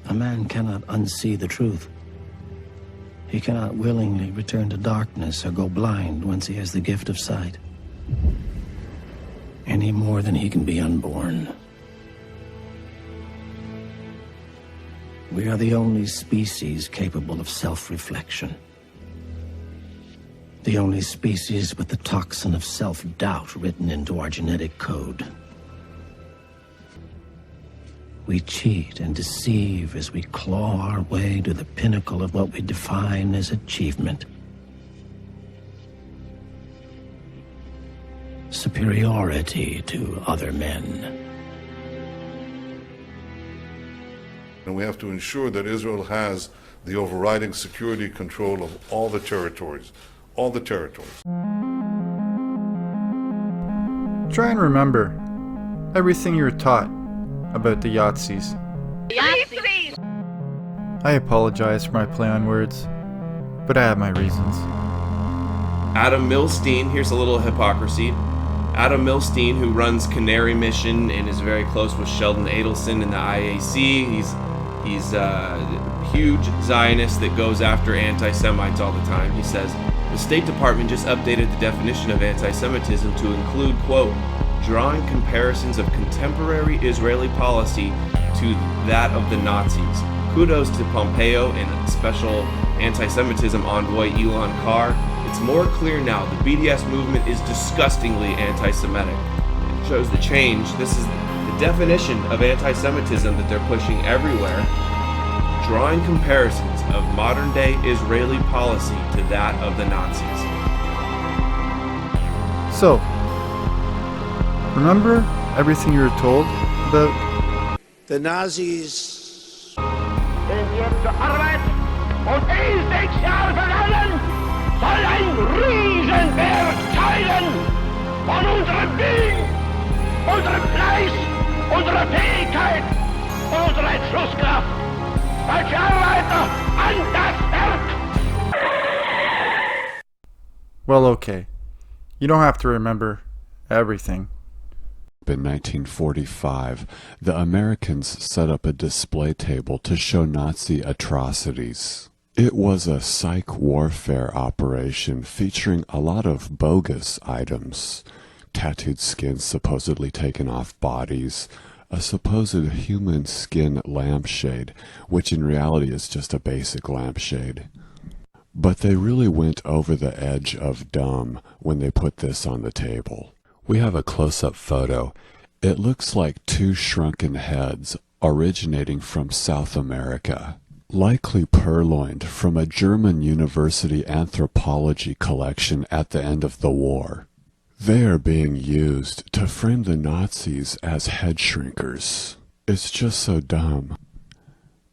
A man cannot unsee the truth. He cannot willingly return to darkness or go blind once he has the gift of sight. Any more than he can be unborn. We are the only species capable of self-reflection. The only species with the toxin of self-doubt written into our genetic code. We cheat and deceive as we claw our way to the pinnacle of what we define as achievement. Superiority to other men. And we have to ensure that Israel has the overriding security control of all the territories. All the territories. Try and remember everything you were taught about the Yazis. I apologize for my play on words, but I have my reasons. Adam Milstein, here's a little hypocrisy. Adam Milstein, who runs Canary Mission and is very close with Sheldon Adelson in the IAC. He's a huge Zionist that goes after anti-Semites all the time. He says, the State Department just updated the definition of anti-Semitism to include, quote, drawing comparisons of contemporary Israeli policy to that of the Nazis. Kudos to Pompeo and special anti-Semitism envoy Elon Carr. It's more clear now the BDS movement is disgustingly anti-Semitic. It shows the change. This is the definition of anti-Semitism that they're pushing everywhere, drawing comparisons of modern-day Israeli policy to that of the Nazis. So, remember everything you were told about the Nazis? Soll ein Riesenberg teilen von unserem Willen, unserem Fleiß, unserer Fähigkeit, unserer Entschlusskraft. Deutsche Arbeiter, an das Werk! Well, okay. You don't have to remember everything. In 1945, the Americans set up a display table to show Nazi atrocities. It was a psych warfare operation featuring a lot of bogus items. Tattooed skin supposedly taken off bodies, a supposed human skin lampshade, which in reality is just a basic lampshade. But they really went over the edge of dumb when they put this on the table. We have a close-up photo. It looks like two shrunken heads originating from South America. Likely purloined from a German university anthropology collection at the end of the war. They are being used to frame the Nazis as head shrinkers. It's just so dumb.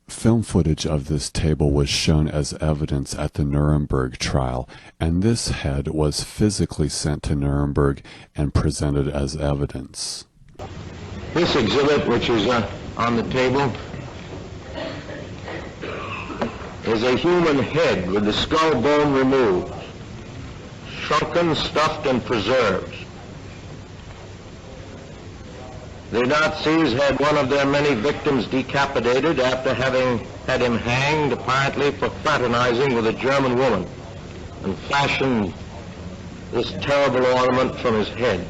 Film footage of this table was shown as evidence at the Nuremberg trial, and this head was physically sent to Nuremberg and presented as evidence. This exhibit, which is on the table, is a human head with the skull bone removed, shrunken, stuffed, and preserved. The Nazis had one of their many victims decapitated after having had him hanged, apparently for fraternizing with a German woman, and fashioned this terrible ornament from his head.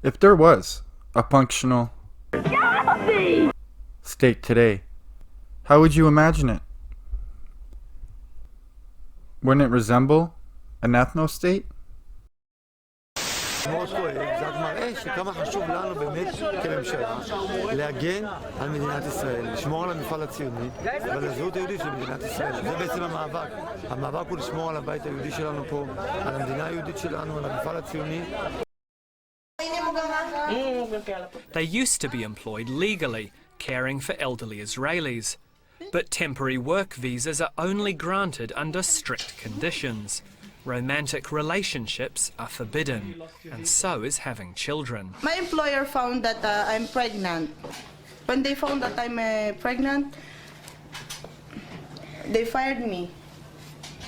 If there was a functional Yazi! state today, how would you imagine it? Wouldn't it resemble an ethno-state? מאוד כואב, זה רק מראה שכמה חשוב לנו באמת כממשלה להגן על מדינת ישראל, לשמור על המפעל הציוני ועל הזהות היהודית של מדינת ישראל. זה בעצם המאבק. המאבק הוא לשמור על הבית היהודי שלנו פה, על המדינה היהודית שלנו, על המפעל הציוני. They used to be employed legally, caring for elderly Israelis. But temporary work visas are only granted under strict conditions. Romantic relationships are forbidden, and so is having children. My employer found that I'm pregnant. When they found that I'm pregnant, they fired me.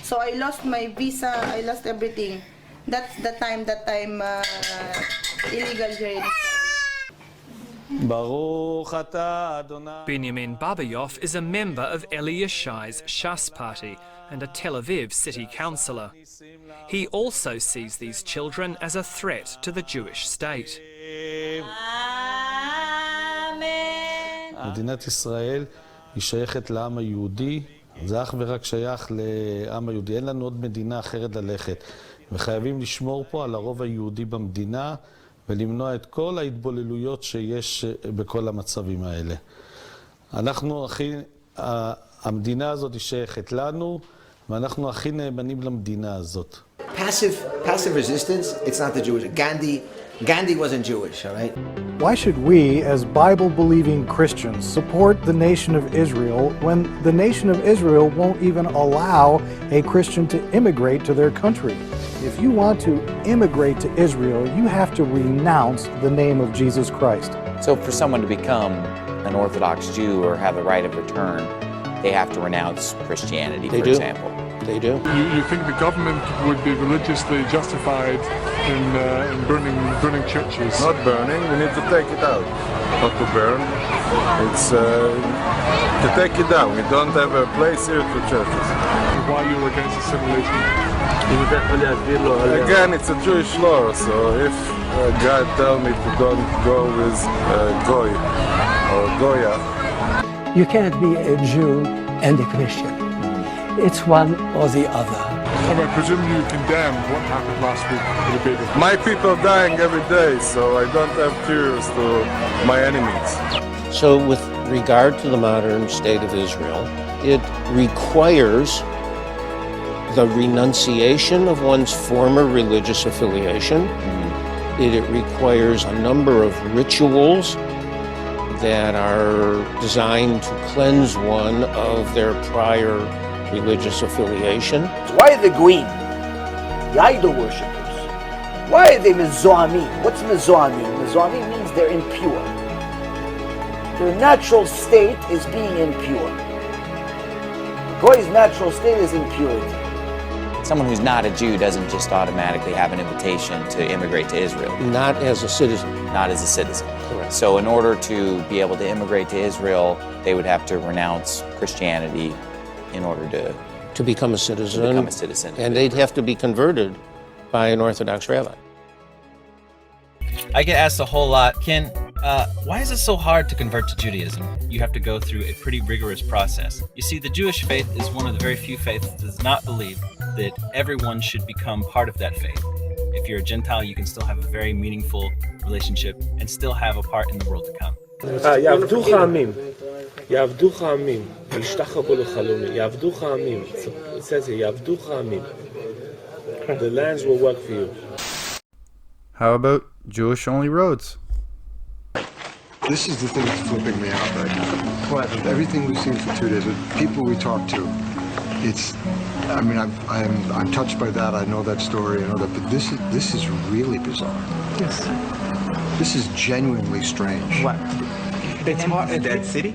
So I lost my visa, I lost everything. That's the time that I'm illegal here in Israel. Benjamin Babayov is a member of Eli Yishai's Shas party and a Tel Aviv city councillor. He also sees these children as a threat to the Jewish state. מדינת ישראל היא שייכת לעם היהודי, זה אך ורק שייך לעם היהודי. אין לנו עוד מדינה אחרת ללכת. וחייבים לשמור פה על הרוב היהודי במדינה ולמנוע את כל ההתבוללויות שיש בכל המצבים האלה. המדינה הזאת היא שייכת לנו, ואנחנו הכי נאמנים למדינה הזאת. Passive resistance, it's not the Jewish. Gandhi wasn't Jewish, all right? Why should we, as Bible-believing Christians, support the nation of Israel when the nation of Israel won't even allow a Christian to immigrate to their country? If you want to immigrate to Israel, you have to renounce the name of Jesus Christ. So for someone to become an Orthodox Jew or have the right of return, they have to renounce Christianity, for example. They do. You think the government would be religiously justified in burning churches? Not burning, we need to take it out. Not to burn, it's to take it down. We don't have a place here for churches. Why are you against assimilation? Again, it's a Jewish law, so if God tells me to don't go with Goy or Goya. You can't be a Jew and a Christian. It's one or the other. And I presume you condemned what happened last week in the Beit. My people are dying every day, so I don't have tears to my enemies. So with regard to the modern state of Israel, it requires the renunciation of one's former religious affiliation. It requires a number of rituals that are designed to cleanse one of their prior religious affiliation. Why the Goyim, the idol worshippers? Why are they mezoamim? What's mezoamim? Mezoamim means they're impure. Their natural state is being impure. Goy's natural state is impurity. Someone who's not a Jew doesn't just automatically have an invitation to immigrate to Israel. Not as a citizen. Not as a citizen. Correct. So in order to be able to immigrate to Israel, they would have to renounce Christianity in order to become a citizen. And they'd have to be converted by an Orthodox rabbi. I get asked a whole lot, Ken, why is it so hard to convert to Judaism? You have to go through a pretty rigorous process. You see, the Jewish faith is one of the very few faiths that does not believe that everyone should become part of that faith. If you're a Gentile, you can still have a very meaningful relationship and still have a part in the world to come. יעבדוך עמים, יעבדוך עמים, ישתחוו לחלומי, יעבדוך עמים. It says here, יעבדוך עמים. The lands will work for you. How about Jewish-only roads? This is the thing that's flipping me out right now. With everything we've seen for 2 days, with people we talk to, I'm touched by that. I know that story. I know that, but this is really bizarre. Yes. This is genuinely strange. What? It's a dead city?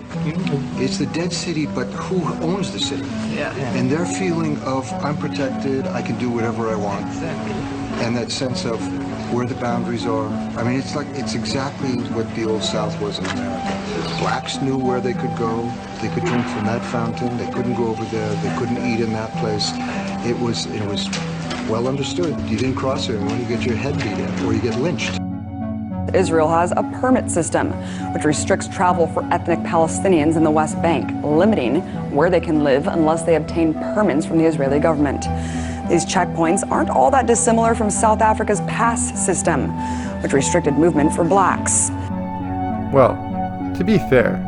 It's the dead city, but who owns the city? Yeah. And their feeling of, I'm protected, I can do whatever I want. Exactly. And that sense of where the boundaries are. I mean, it's exactly what the Old South was in America. Blacks knew where they could go. They could drink from that fountain. They couldn't go over there. They couldn't eat in that place. It was well understood. You didn't cross it, and when you get your head beat in, or you get lynched. Israel has a permit system which restricts travel for ethnic Palestinians in the West Bank, limiting where they can live unless they obtain permits from the Israeli government. These checkpoints aren't all that dissimilar from South Africa's pass system, which restricted movement for blacks. Well, to be fair.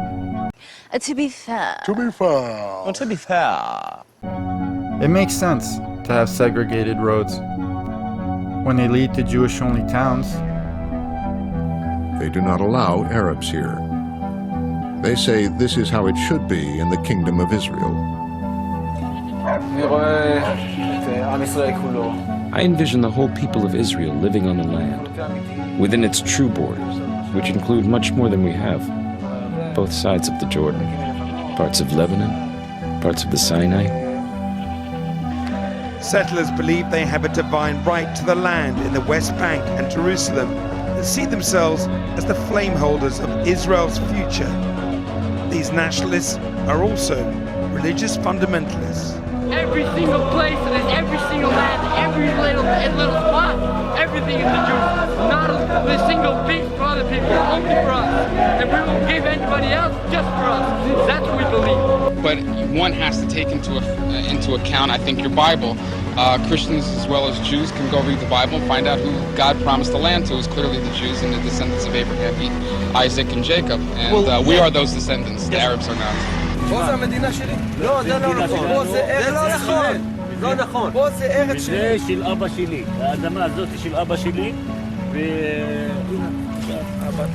To be fair. To be fair. To be fair. It makes sense to have segregated roads when they lead to Jewish-only towns. They do not allow Arabs here. They say this is how it should be in the Kingdom of Israel. I envision the whole people of Israel living on the land, within its true borders, which include much more than we have. Both sides of the Jordan, parts of Lebanon, parts of the Sinai. Settlers believe they have a divine right to the land in the West Bank and Jerusalem, the that see themselves as the flame holders of Israel's future. These nationalists are also religious fundamentalists. Every single place and every single land, every little spot, everything is the Jews. Not a single piece for other people, only for us. And we won't give anybody else, just for us. That's what we believe. But one has to take into account, I think, your Bible. Christians as well as Jews can go read the Bible and find out who God promised the land to is clearly the Jews and the descendants of Abraham, Isaac, and Jacob. And we are those descendants. The Arabs are not. פה זה המדינה שלי. לא, זה לא נכון. פה זה ארץ ישראל. לא נכון. פה זה ארץ שלי. זה של אבא שלי. האדמה הזאת היא של אבא שלי.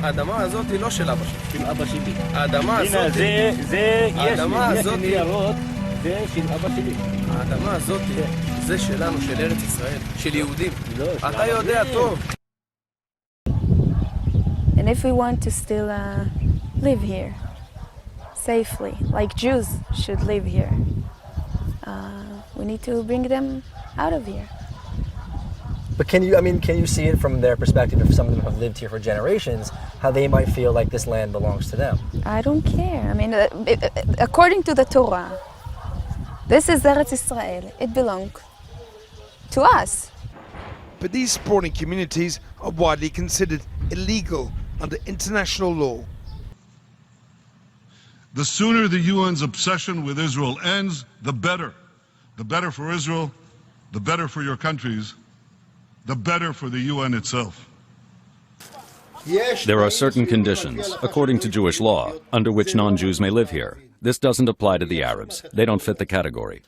האדמה הזאת היא לא של אבא שלי. של אבא שלי. האדמה הזאת... הנה, זה האדמה הזאת... ניירות, זה של אבא שלי. האדמה הזאת זה שלנו, של ארץ ישראל. של יהודים. אתה יודע טוב. And if we want to still live here safely, like Jews should live here, we need to bring them out of here. But can you see it from their perspective, if some of them have lived here for generations, how they might feel like this land belongs to them? I don't care. I mean, according to the Torah, this is Eretz Israel. It belongs to us. But these sprawling communities are widely considered illegal under international law. The sooner the UN's obsession with Israel ends, the better. The better for Israel, the better for your countries, the better for the UN itself. There are certain conditions, according to Jewish law, under which non-Jews may live here. This doesn't apply to the Arabs. They don't fit the category.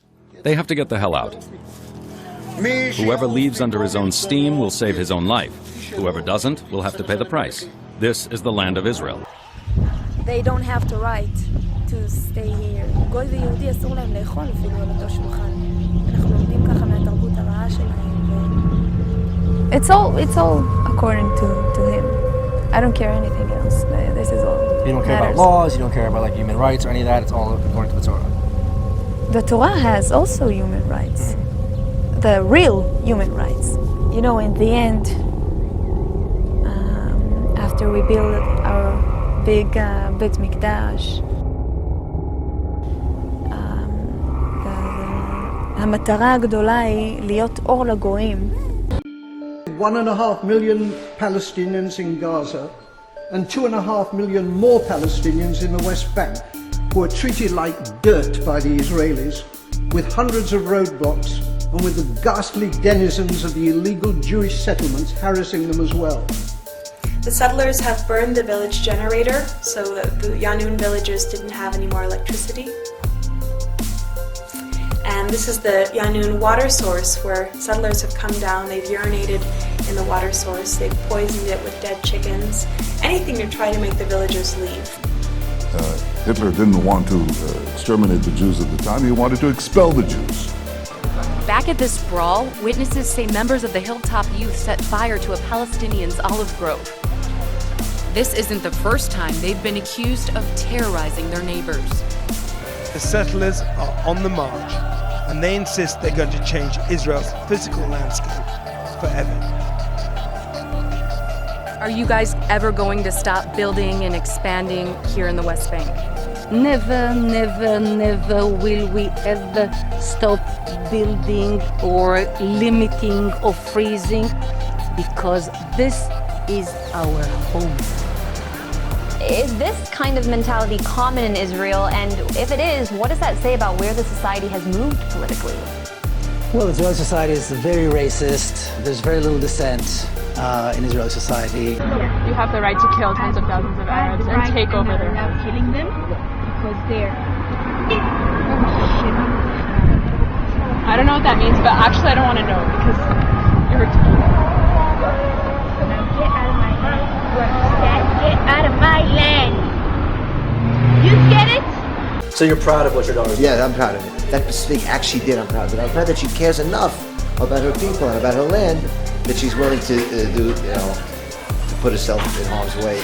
They have to get the hell out. Whoever leaves under his own steam will save his own life. Whoever doesn't will have to pay the price. This is the land of Israel. They don't have the right to stay here. גוי ויהודי אסור להם לאכול אפילו על אותו שולחן. אנחנו לומדים ככה מהתרבות הרעה שלהם. It's all according to him. I don't care anything else. This is all. You don't care about laws, you don't care about like human rights or any of that. It's all according to the Torah. The Torah has also human rights. The real human rights. You know, in the end, after we build our big Beit Mikdash, המטרה הגדולה היא להיות אור לגויים. 1.5 million Palestinians in Gaza and 2.5 million more Palestinians in the West Bank who are treated like dirt by the Israelis, with hundreds of roadblocks and with the ghastly denizens of the illegal Jewish settlements harassing them as well. The settlers have burned the village generator so that the Yanun villagers didn't have any more electricity. And this is the Yanun water source where settlers have come down, they've urinated in the water source, they've poisoned it with dead chickens, anything to try to make the villagers leave. Hitler didn't want to exterminate the Jews at the time, he wanted to expel the Jews. Back at this brawl, witnesses say members of the Hilltop Youth set fire to a Palestinian's olive grove. This isn't the first time they've been accused of terrorizing their neighbors. The settlers are on the march, and they insist they're going to change Israel's physical landscape forever. Are you guys ever going to stop building and expanding here in the West Bank? Never, never, never will we ever stop building or limiting or freezing, because this is our home. Is this kind of mentality common in Israel? And if it is, what does that say about where the society has moved politically? Well, Israeli society is very racist. There's very little dissent in Israeli society. You have the right to kill tens of thousands of Arabs and take over their homes. Killing them because they're... I don't know what that means, but actually I don't want to know because you're Get out of my land. You get it? So you're proud of what your daughter's doing? Yeah, I'm proud of it. That Pacific actually did, I'm proud of it. I'm proud that she cares enough about her people and about her land that she's willing to to put herself in harm's way.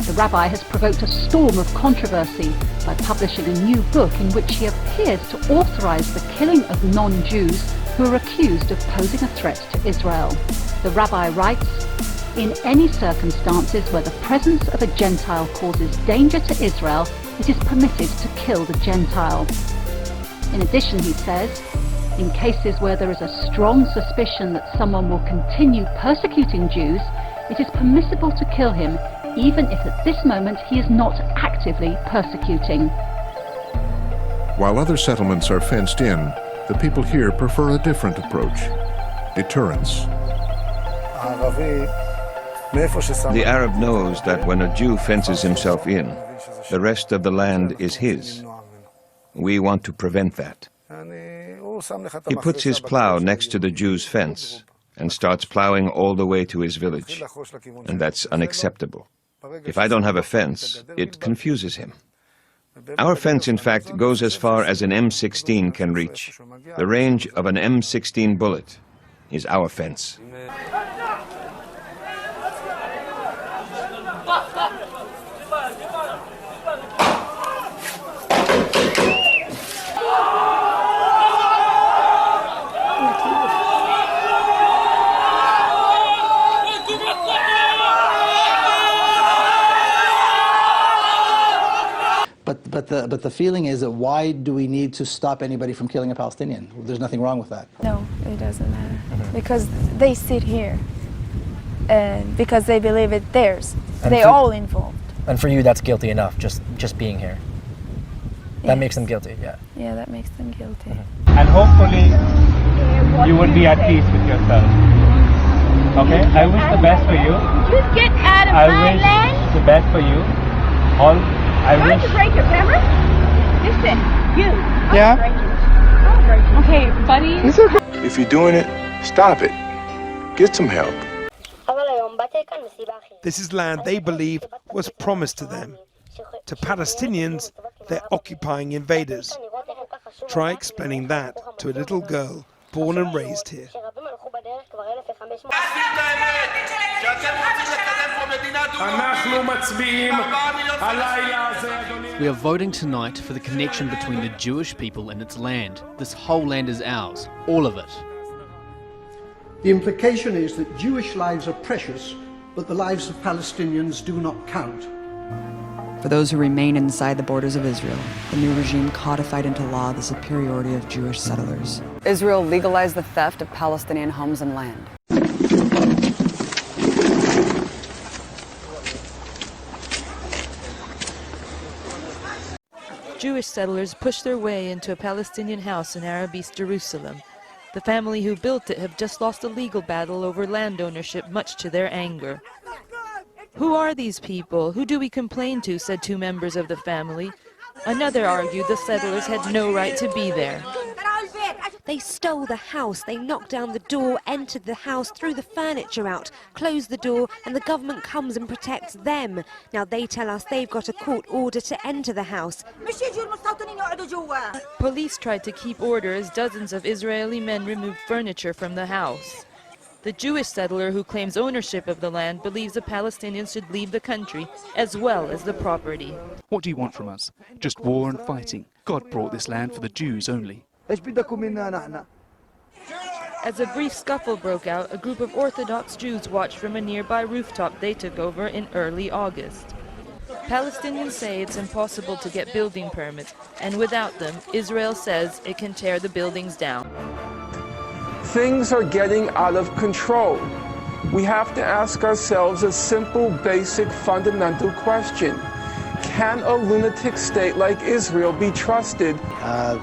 The rabbi has provoked a storm of controversy by publishing a new book in which he appears to authorize the killing of non-Jews who are accused of posing a threat to Israel. The rabbi writes, In any circumstances where the presence of a Gentile causes danger to Israel, it is permitted to kill the Gentile. In addition, he says, in cases where there is a strong suspicion that someone will continue persecuting Jews, it is permissible to kill him, even if at this moment he is not actively persecuting. While other settlements are fenced in, the people here prefer a different approach: deterrence. The Arab knows that when a Jew fences himself in, the rest of the land is his. We want to prevent that. He puts his plow next to the Jew's fence and starts plowing all the way to his village, and that's unacceptable. If I don't have a fence, it confuses him. Our fence, in fact, goes as far as an M16 can reach. The range of an M16 bullet is our fence. But the feeling is that why do we need to stop anybody from killing a Palestinian? There's nothing wrong with that. No, it doesn't matter. Because they sit here. Because they believe it's theirs. They're all involved. And for you, that's guilty enough, just being here. That makes them guilty, yeah. Yeah, that makes them guilty. And hopefully, you will be at peace with yourself. Okay? I wish the best for you. You get out of my land! I wish the best for you. Trying to break your camera? Listen, you. Yeah? Okay, buddy. If you're doing it, stop it. Get some help. This is land they believe was promised to them. To Palestinians, they're occupying invaders. Try explaining that to a little girl born and raised here. We are voting tonight for the connection between the Jewish people and its land. This whole land is ours, all of it. The implication is that Jewish lives are precious, but the lives of Palestinians do not count. For those who remain inside the borders of Israel, the new regime codified into law the superiority of Jewish settlers. Israel legalized the theft of Palestinian homes and land. Jewish settlers pushed their way into a Palestinian house in Arab East Jerusalem. The family who built it have just lost a legal battle over land ownership, much to their anger. "Who are these people? Who do we complain to?" said two members of the family. Another argued the settlers had no right to be there. They stole the house, they knocked down the door, entered the house, threw the furniture out, closed the door, and the government comes and protects them. Now they tell us they've got a court order to enter the house. Police tried to keep order as dozens of Israeli men removed furniture from the house. The Jewish settler who claims ownership of the land believes the Palestinians should leave the country as well as the property. What do you want from us? Just war and fighting. God brought this land for the Jews only. As a brief scuffle broke out, a group of Orthodox Jews watched from a nearby rooftop they took over in early August. Palestinians say it's impossible to get building permits, and without them, Israel says it can tear the buildings down. Things are getting out of control. We have to ask ourselves a simple, basic, fundamental question. Can a lunatic state like Israel be trusted?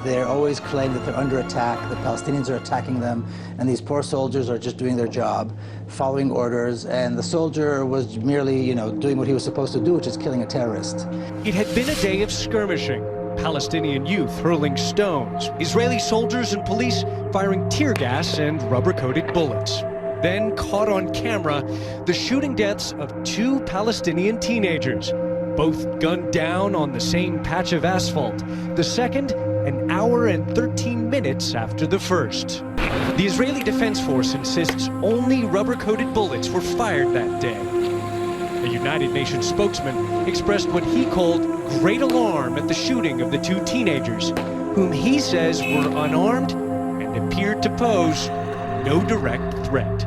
They always claim that they're under attack, the Palestinians are attacking them, and these poor soldiers are just doing their job, following orders, and the soldier was merely, doing what he was supposed to do, which is killing a terrorist. It had been a day of skirmishing. Palestinian youth hurling stones, Israeli soldiers and police firing tear gas and rubber-coated bullets. Then, caught on camera, the shooting deaths of two Palestinian teenagers, both gunned down on the same patch of asphalt. The second, an hour and 13 minutes after the first. The Israeli Defense Force insists only rubber-coated bullets were fired that day. A United Nations spokesman expressed what he called great alarm at the shooting of the two teenagers, whom he says were unarmed and appeared to pose no direct threat.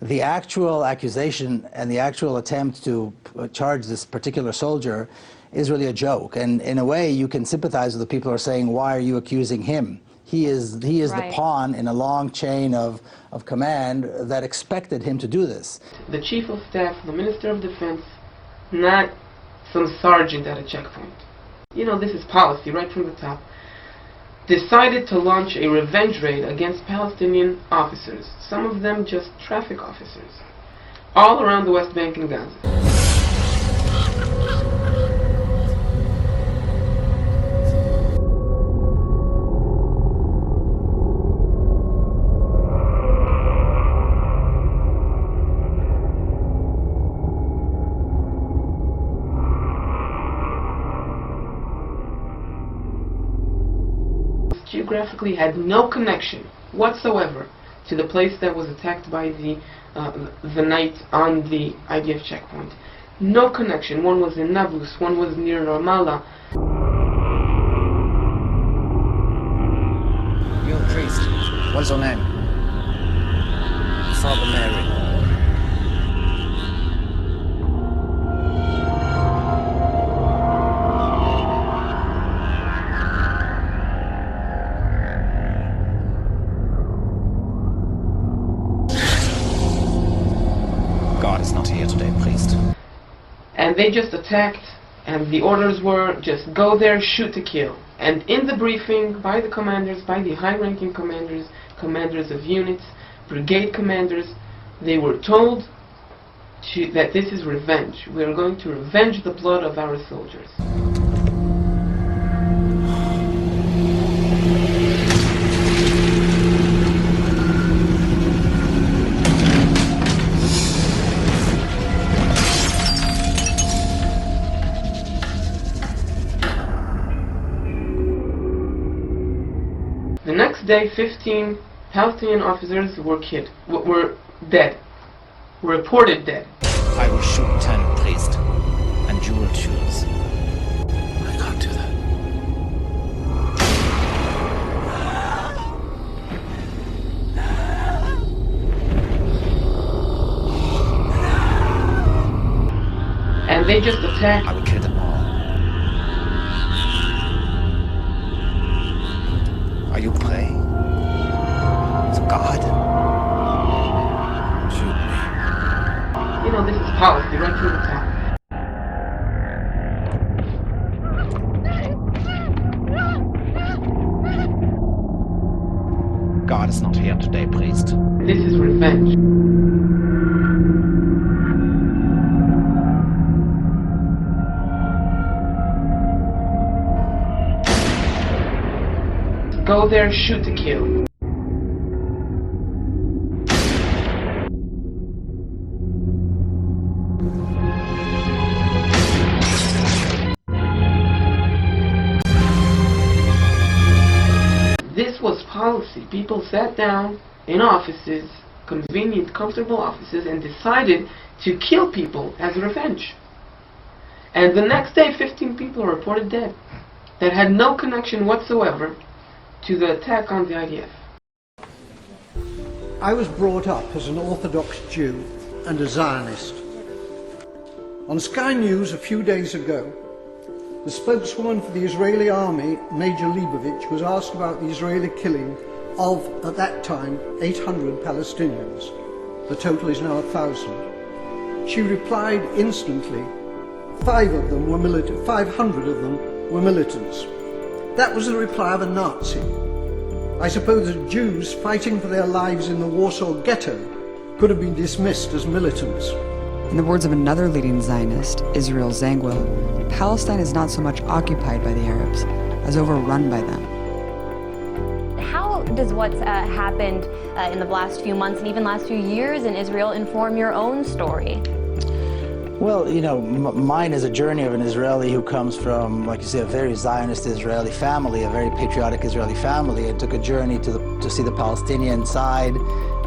The actual accusation and the actual attempt to charge this particular soldier is really a joke. And in a way, you can sympathize with the people who are saying, why are you accusing him? He is the pawn in a long chain of command that expected him to do this. The Chief of Staff, the Minister of Defense, not some sergeant at a checkpoint. You know, this is policy right from the top. Decided to launch a revenge raid against Palestinian officers, some of them just traffic officers, all around the West Bank and Gaza. Geographically had no connection whatsoever to the place that was attacked by the night on the IDF checkpoint. No connection. One was in Nablus, one was near Ramallah. You're a priest. What's your name? Father Mary. And they just attacked, and the orders were just go there, shoot to kill. And in the briefing by the commanders, by the high-ranking commanders, commanders of units, brigade commanders, they were told that this is revenge. We are going to revenge the blood of our soldiers. The next day, 15 Palestinian officers were dead, were reported dead. I will shoot 10 priests, and you will choose. I can't do that. And they just attacked. I will kill them all. Are you praying to God? Shoot me. You know, this is policy right from the top. God is not here today, priest. This is revenge. Go there, shoot to kill. This was policy. People sat down in offices, convenient, comfortable offices, and decided to kill people as revenge. And the next day, 15 people were reported dead that had no connection whatsoever to the attack on the IDF. I was brought up as an Orthodox Jew and a Zionist. On Sky News a few days ago, the spokeswoman for the Israeli army, Major Leibovich, was asked about the Israeli killing of, at that time, 800 Palestinians. The total is now 1,000. She replied instantly, 500 of them were militants. That was the reply of a Nazi. I suppose that Jews fighting for their lives in the Warsaw Ghetto could have been dismissed as militants. In the words of another leading Zionist, Israel Zangwill, Palestine is not so much occupied by the Arabs as overrun by them. How does what's happened in the last few months and even last few years in Israel inform your own story? Well, you know, mine is a journey of an Israeli who comes from, like you say, a very Zionist Israeli family, a very patriotic Israeli family, and took a journey to see the Palestinian side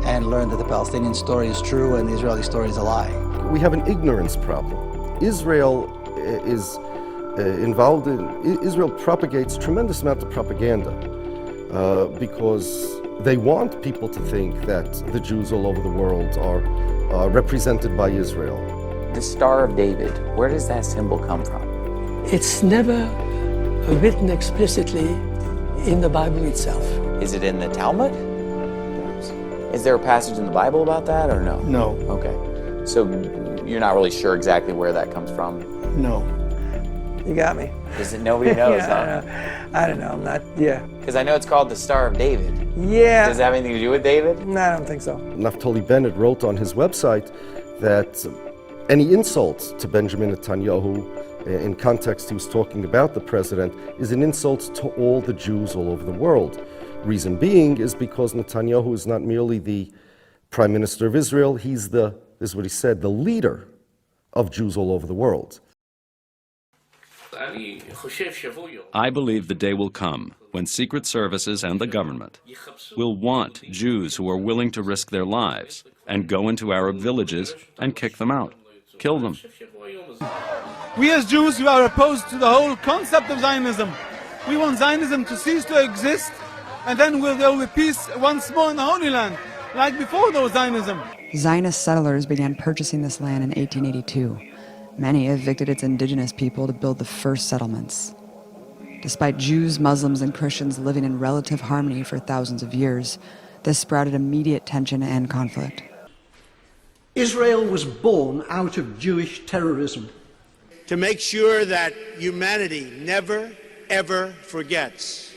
and learn that the Palestinian story is true and the Israeli story is a lie. We have an ignorance problem. Israel is involved in, Israel propagates tremendous amount of propaganda because They want people to think that the Jews all over the world are represented by Israel. The Star of David, where does that symbol come from? It's never written explicitly in the Bible itself. Is it in the Talmud? Is there a passage in the Bible about that or no? No. Okay. So you're not really sure exactly where that comes from? No. You got me. Nobody knows, Yeah, huh? I don't know, I'm not, yeah. Because I know it's called the Star of David. Yeah. Does it have anything to do with David? No, I don't think so. Naftali Bennett wrote on his website that any insult to Benjamin Netanyahu, in context he was talking about the president, is an insult to all the Jews all over the world. Reason being is because Netanyahu is not merely the Prime Minister of Israel, he's this is what he said, the leader of Jews all over the world. I believe the day will come when secret services and the government will want Jews who are willing to risk their lives and go into Arab villages and kick them out, kill them. We as Jews, we are opposed to the whole concept of Zionism. We want Zionism to cease to exist, and then there will be peace once more in the Holy Land, like before there was Zionism. Zionist settlers began purchasing this land in 1882. Many evicted its indigenous people to build the first settlements. Despite Jews, Muslims, and Christians living in relative harmony for thousands of years, this sprouted immediate tension and conflict. Israel was born out of Jewish terrorism. To make sure that humanity never, ever forgets.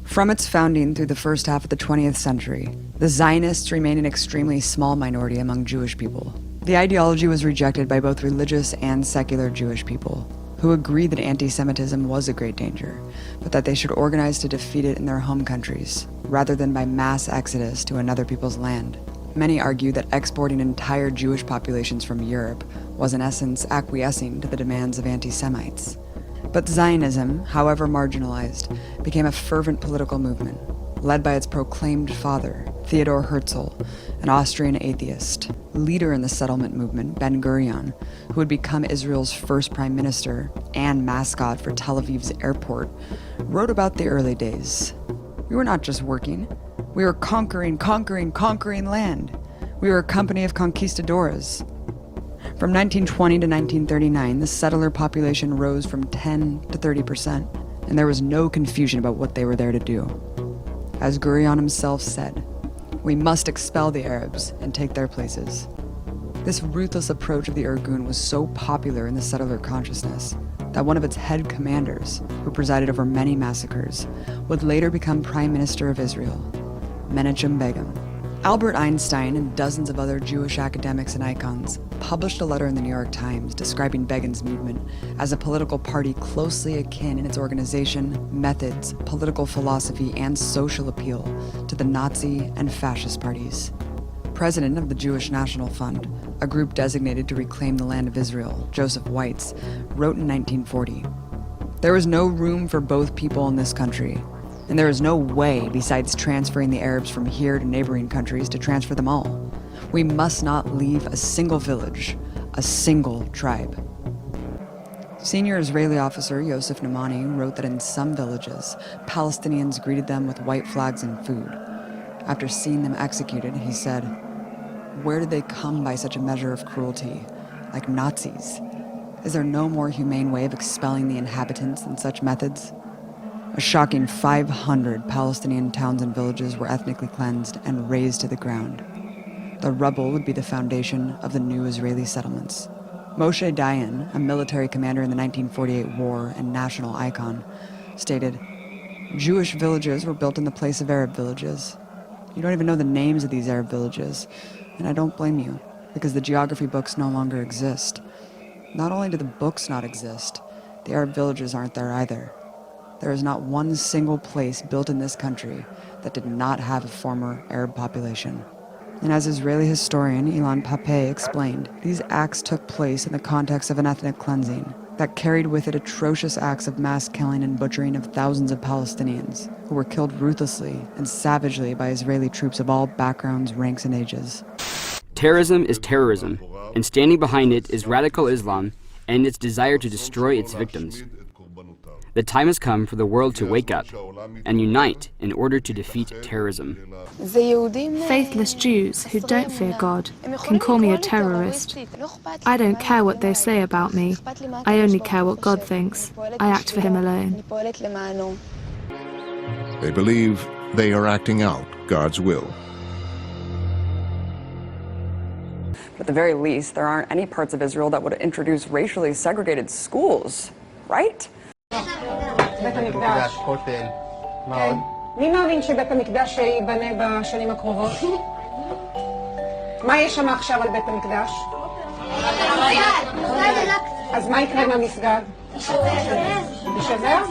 From its founding through the first half of the 20th century, the Zionists remained an extremely small minority among Jewish people. The ideology was rejected by both religious and secular Jewish people, who agreed that anti-Semitism was a great danger, but that they should organize to defeat it in their home countries, rather than by mass exodus to another people's land. Many argue that exporting entire Jewish populations from Europe was in essence acquiescing to the demands of anti-Semites. But Zionism, however marginalized, became a fervent political movement, led by its proclaimed father, Theodor Herzl, an Austrian atheist. Leader in the settlement movement, Ben-Gurion, who would become Israel's first prime minister and mascot for Tel Aviv's airport, wrote about the early days. We were not just working. We were conquering land. We were a company of conquistadors. From 1920 to 1939, the settler population rose from 10 to 30%, and there was no confusion about what they were there to do. As Gurion himself said, "We must expel the Arabs and take their places." This ruthless approach of the Irgun was so popular in the settler consciousness that one of its head commanders, who presided over many massacres, would later become Prime Minister of Israel, Menachem Begin. Albert Einstein and dozens of other Jewish academics and icons published a letter in the New York Times describing Begin's movement as a political party closely akin in its organization, methods, political philosophy, and social appeal to the Nazi and fascist parties. President of the Jewish National Fund, a group designated to reclaim the land of Israel, Joseph Weitz, wrote in 1940, "There is no room for both people in this country. And there is no way, besides transferring the Arabs from here to neighboring countries, to transfer them all. We must not leave a single village, a single tribe." Senior Israeli officer Yosef Namani wrote that in some villages, Palestinians greeted them with white flags and food. After seeing them executed, he said, "Where did they come by such a measure of cruelty? Like Nazis? Is there no more humane way of expelling the inhabitants than such methods?" A shocking 500 Palestinian towns and villages were ethnically cleansed and razed to the ground. The rubble would be the foundation of the new Israeli settlements. Moshe Dayan, a military commander in the 1948 war and national icon, stated, "Jewish villages were built in the place of Arab villages. You don't even know the names of these Arab villages, and I don't blame you, because the geography books no longer exist. Not only do the books not exist, the Arab villages aren't there either. There is not one single place built in this country that did not have a former Arab population." And as Israeli historian Ilan Pape explained, these acts took place in the context of an ethnic cleansing that carried with it atrocious acts of mass killing and butchering of thousands of Palestinians, who were killed ruthlessly and savagely by Israeli troops of all backgrounds, ranks, and ages. Terrorism is terrorism, and standing behind it is radical Islam and its desire to destroy its victims. The time has come for the world to wake up and unite in order to defeat terrorism. Faithless Jews who don't fear God can call me a terrorist. I don't care what they say about me. I only care what God thinks. I act for him alone. They believe they are acting out God's will. At the very least, there aren't any parts of Israel that would introduce racially segregated schools, right? מי מאמין שבית המקדש ייבנה בשנים הקרובות? מה יש שם עכשיו על בית המקדש? אז מה יקרה עם המסגד? יישבר?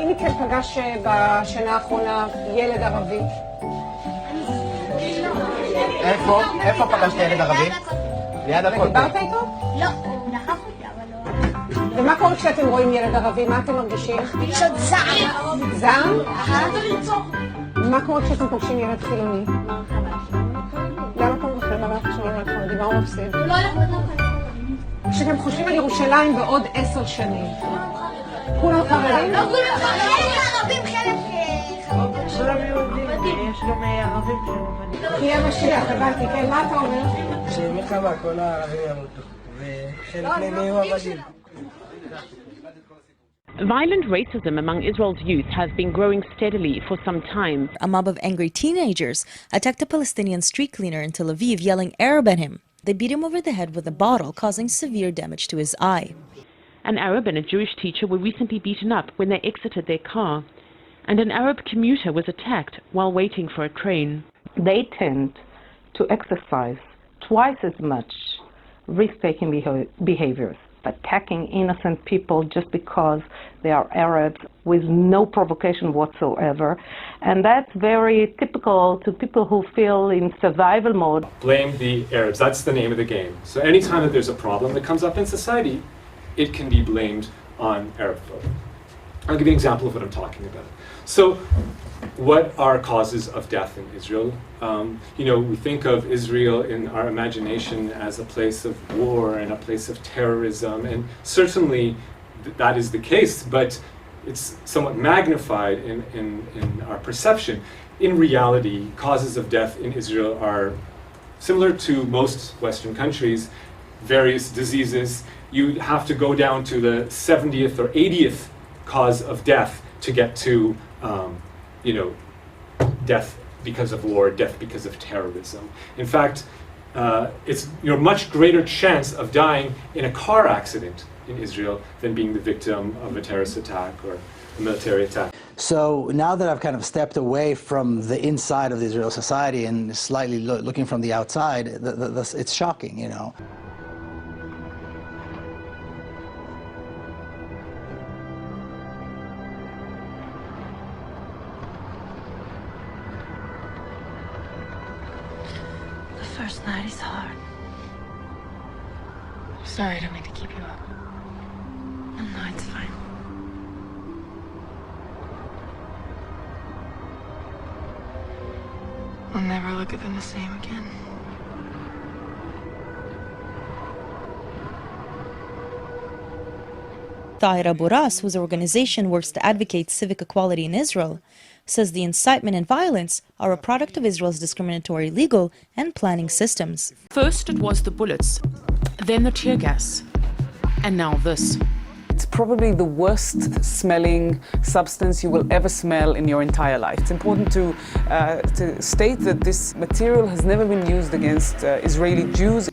אם מכן פגש בשנה האחרונה ילד ערבי? איפה פגשת ילד ערבי? ליד הכותל. דיברת איתו? לא, הוא דחף אותי, אבל לא. ומה קורה כשאתם רואים ילד ערבי? מה אתם מרגישים? פשוט זעם. זעם? מה קורה כשאתם פוגשים ילד חילוני? למה אתה מוכר? למה אתה שומעים על חרדי? מה הוא מפסיד? הוא לא הולך. כשאתם חושבים על ירושלים בעוד 10 שנים, כולם חרדים? לא כולם חרדים, ערבים חלק חרדים. כולם יהודים, יש גם ערבים שהם... תהיה משיח, הבנתי, כן, מה אתה אומר? שמלחמה, כל הערבים ימותו, וחלק מהם יהיו עבדים. Violent racism among Israel's youth has been growing steadily for some time. A mob of angry teenagers attacked a Palestinian street cleaner in Tel Aviv, yelling Arab at him. They beat him over the head with a bottle, causing severe damage to his eye. An Arab and a Jewish teacher were recently beaten up when they exited their car, and an Arab commuter was attacked while waiting for a train. They tend to exercise twice as much risk-taking behaviors, attacking innocent people just because they are Arabs with no provocation whatsoever. And that's very typical to people who feel in survival mode. Blame the Arabs. That's the name of the game. So anytime that there's a problem that comes up in society, it can be blamed on Arab folk. I'll give you an example of what I'm talking about. So what are causes of death in Israel? We think of Israel in our imagination as a place of war and a place of terrorism, and certainly that is the case, but it's somewhat magnified in our perception. In reality, causes of death in Israel are similar to most Western countries, various diseases. You have to go down to the 70th or 80th cause of death to get to death because of war, death because of terrorism. In fact, it's much greater chance of dying in a car accident in Israel than being the victim of a terrorist attack or a military attack. So now that I've kind of stepped away from the inside of the Israeli society and slightly looking from the outside, it's shocking, First night is hard. Sorry, I don't mean to keep you up. No, it's fine. I'll never look at them the same again. Tahir Abu Ras, whose organization works to advocate civic equality in Israel, says the incitement and violence are a product of Israel's discriminatory legal and planning systems. First it was the bullets, then the tear gas, and now this. It's probably the worst smelling substance you will ever smell in your entire life. It's important to state that this material has never been used against Israeli Jews.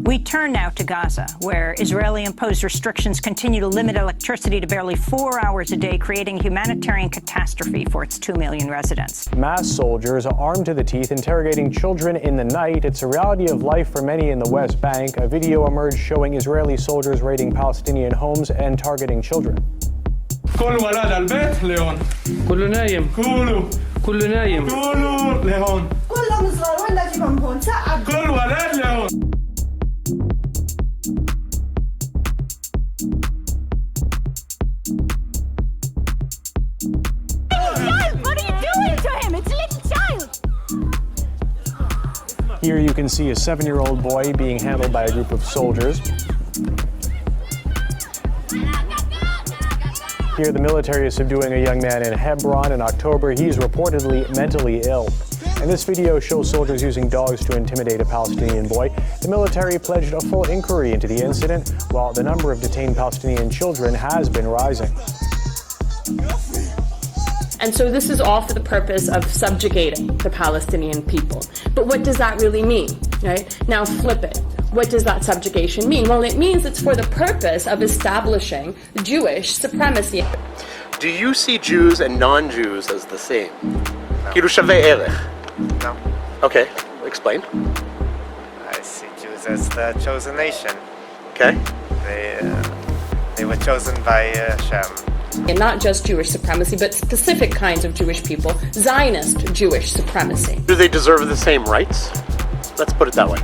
We turn now to Gaza, where Israeli-imposed restrictions continue to limit electricity to barely 4 hours a day, creating a humanitarian catastrophe for its 2 million residents. Mass soldiers armed to the teeth interrogating children in the night. It's a reality of life for many in the West Bank. A video emerged showing Israeli soldiers raiding Palestinian homes and targeting children. كل ولد البيت لهون كله نايم كله نايم كله لهون كلهم صغار وين نجيبهم هون سقف كل ولد لهون. What are you doing to him? It's a little child! Here you can see a 7-year-old boy being handled by a group of soldiers. here, the military is subduing a young man in Hebron in October. He's reportedly mentally ill. And this video shows soldiers using dogs to intimidate a Palestinian boy. The military pledged a full inquiry into the incident, while the number of detained Palestinian children has been rising. And so this is all for the purpose of subjugating the Palestinian people. But what does that really mean, right? Now flip it. What does that subjugation mean? Well, it means it's for the purpose of establishing Jewish supremacy. Do you see Jews and non-Jews as the same? כאילו שווה ערך. No. Okay, explain. I see Jews as the chosen nation. Okay. They were chosen by Hashem. And not just Jewish supremacy, but specific kinds of Jewish people, Zionist Jewish supremacy. Do they deserve the same rights? Let's put it that way.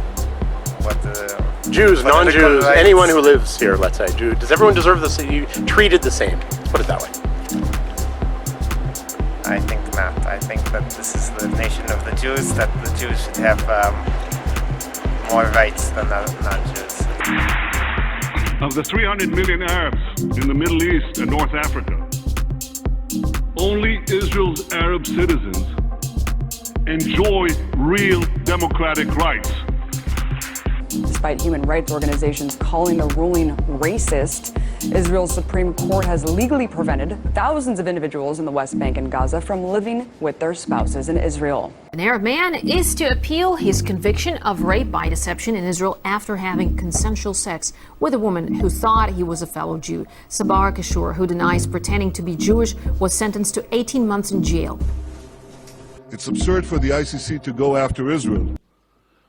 Jews, non-Jews, anyone who lives here, let's say. Does everyone deserve the same? You treated the same? Let's put it that way. I think not. I think that this is the nation of the Jews, that the Jews should have more rights than the non-Jews. Of the 300 million Arabs in the Middle East and North Africa, only Israel's Arab citizens enjoy real democratic rights. Despite human rights organizations calling the ruling racist, Israel's Supreme Court has legally prevented thousands of individuals in the West Bank and Gaza from living with their spouses in Israel. An Arab man is to appeal his conviction of rape by deception in Israel after having consensual sex with a woman who thought he was a fellow Jew. Sabar Kashur, who denies pretending to be Jewish, was sentenced to 18 months in jail. It's absurd for the ICC to go after Israel,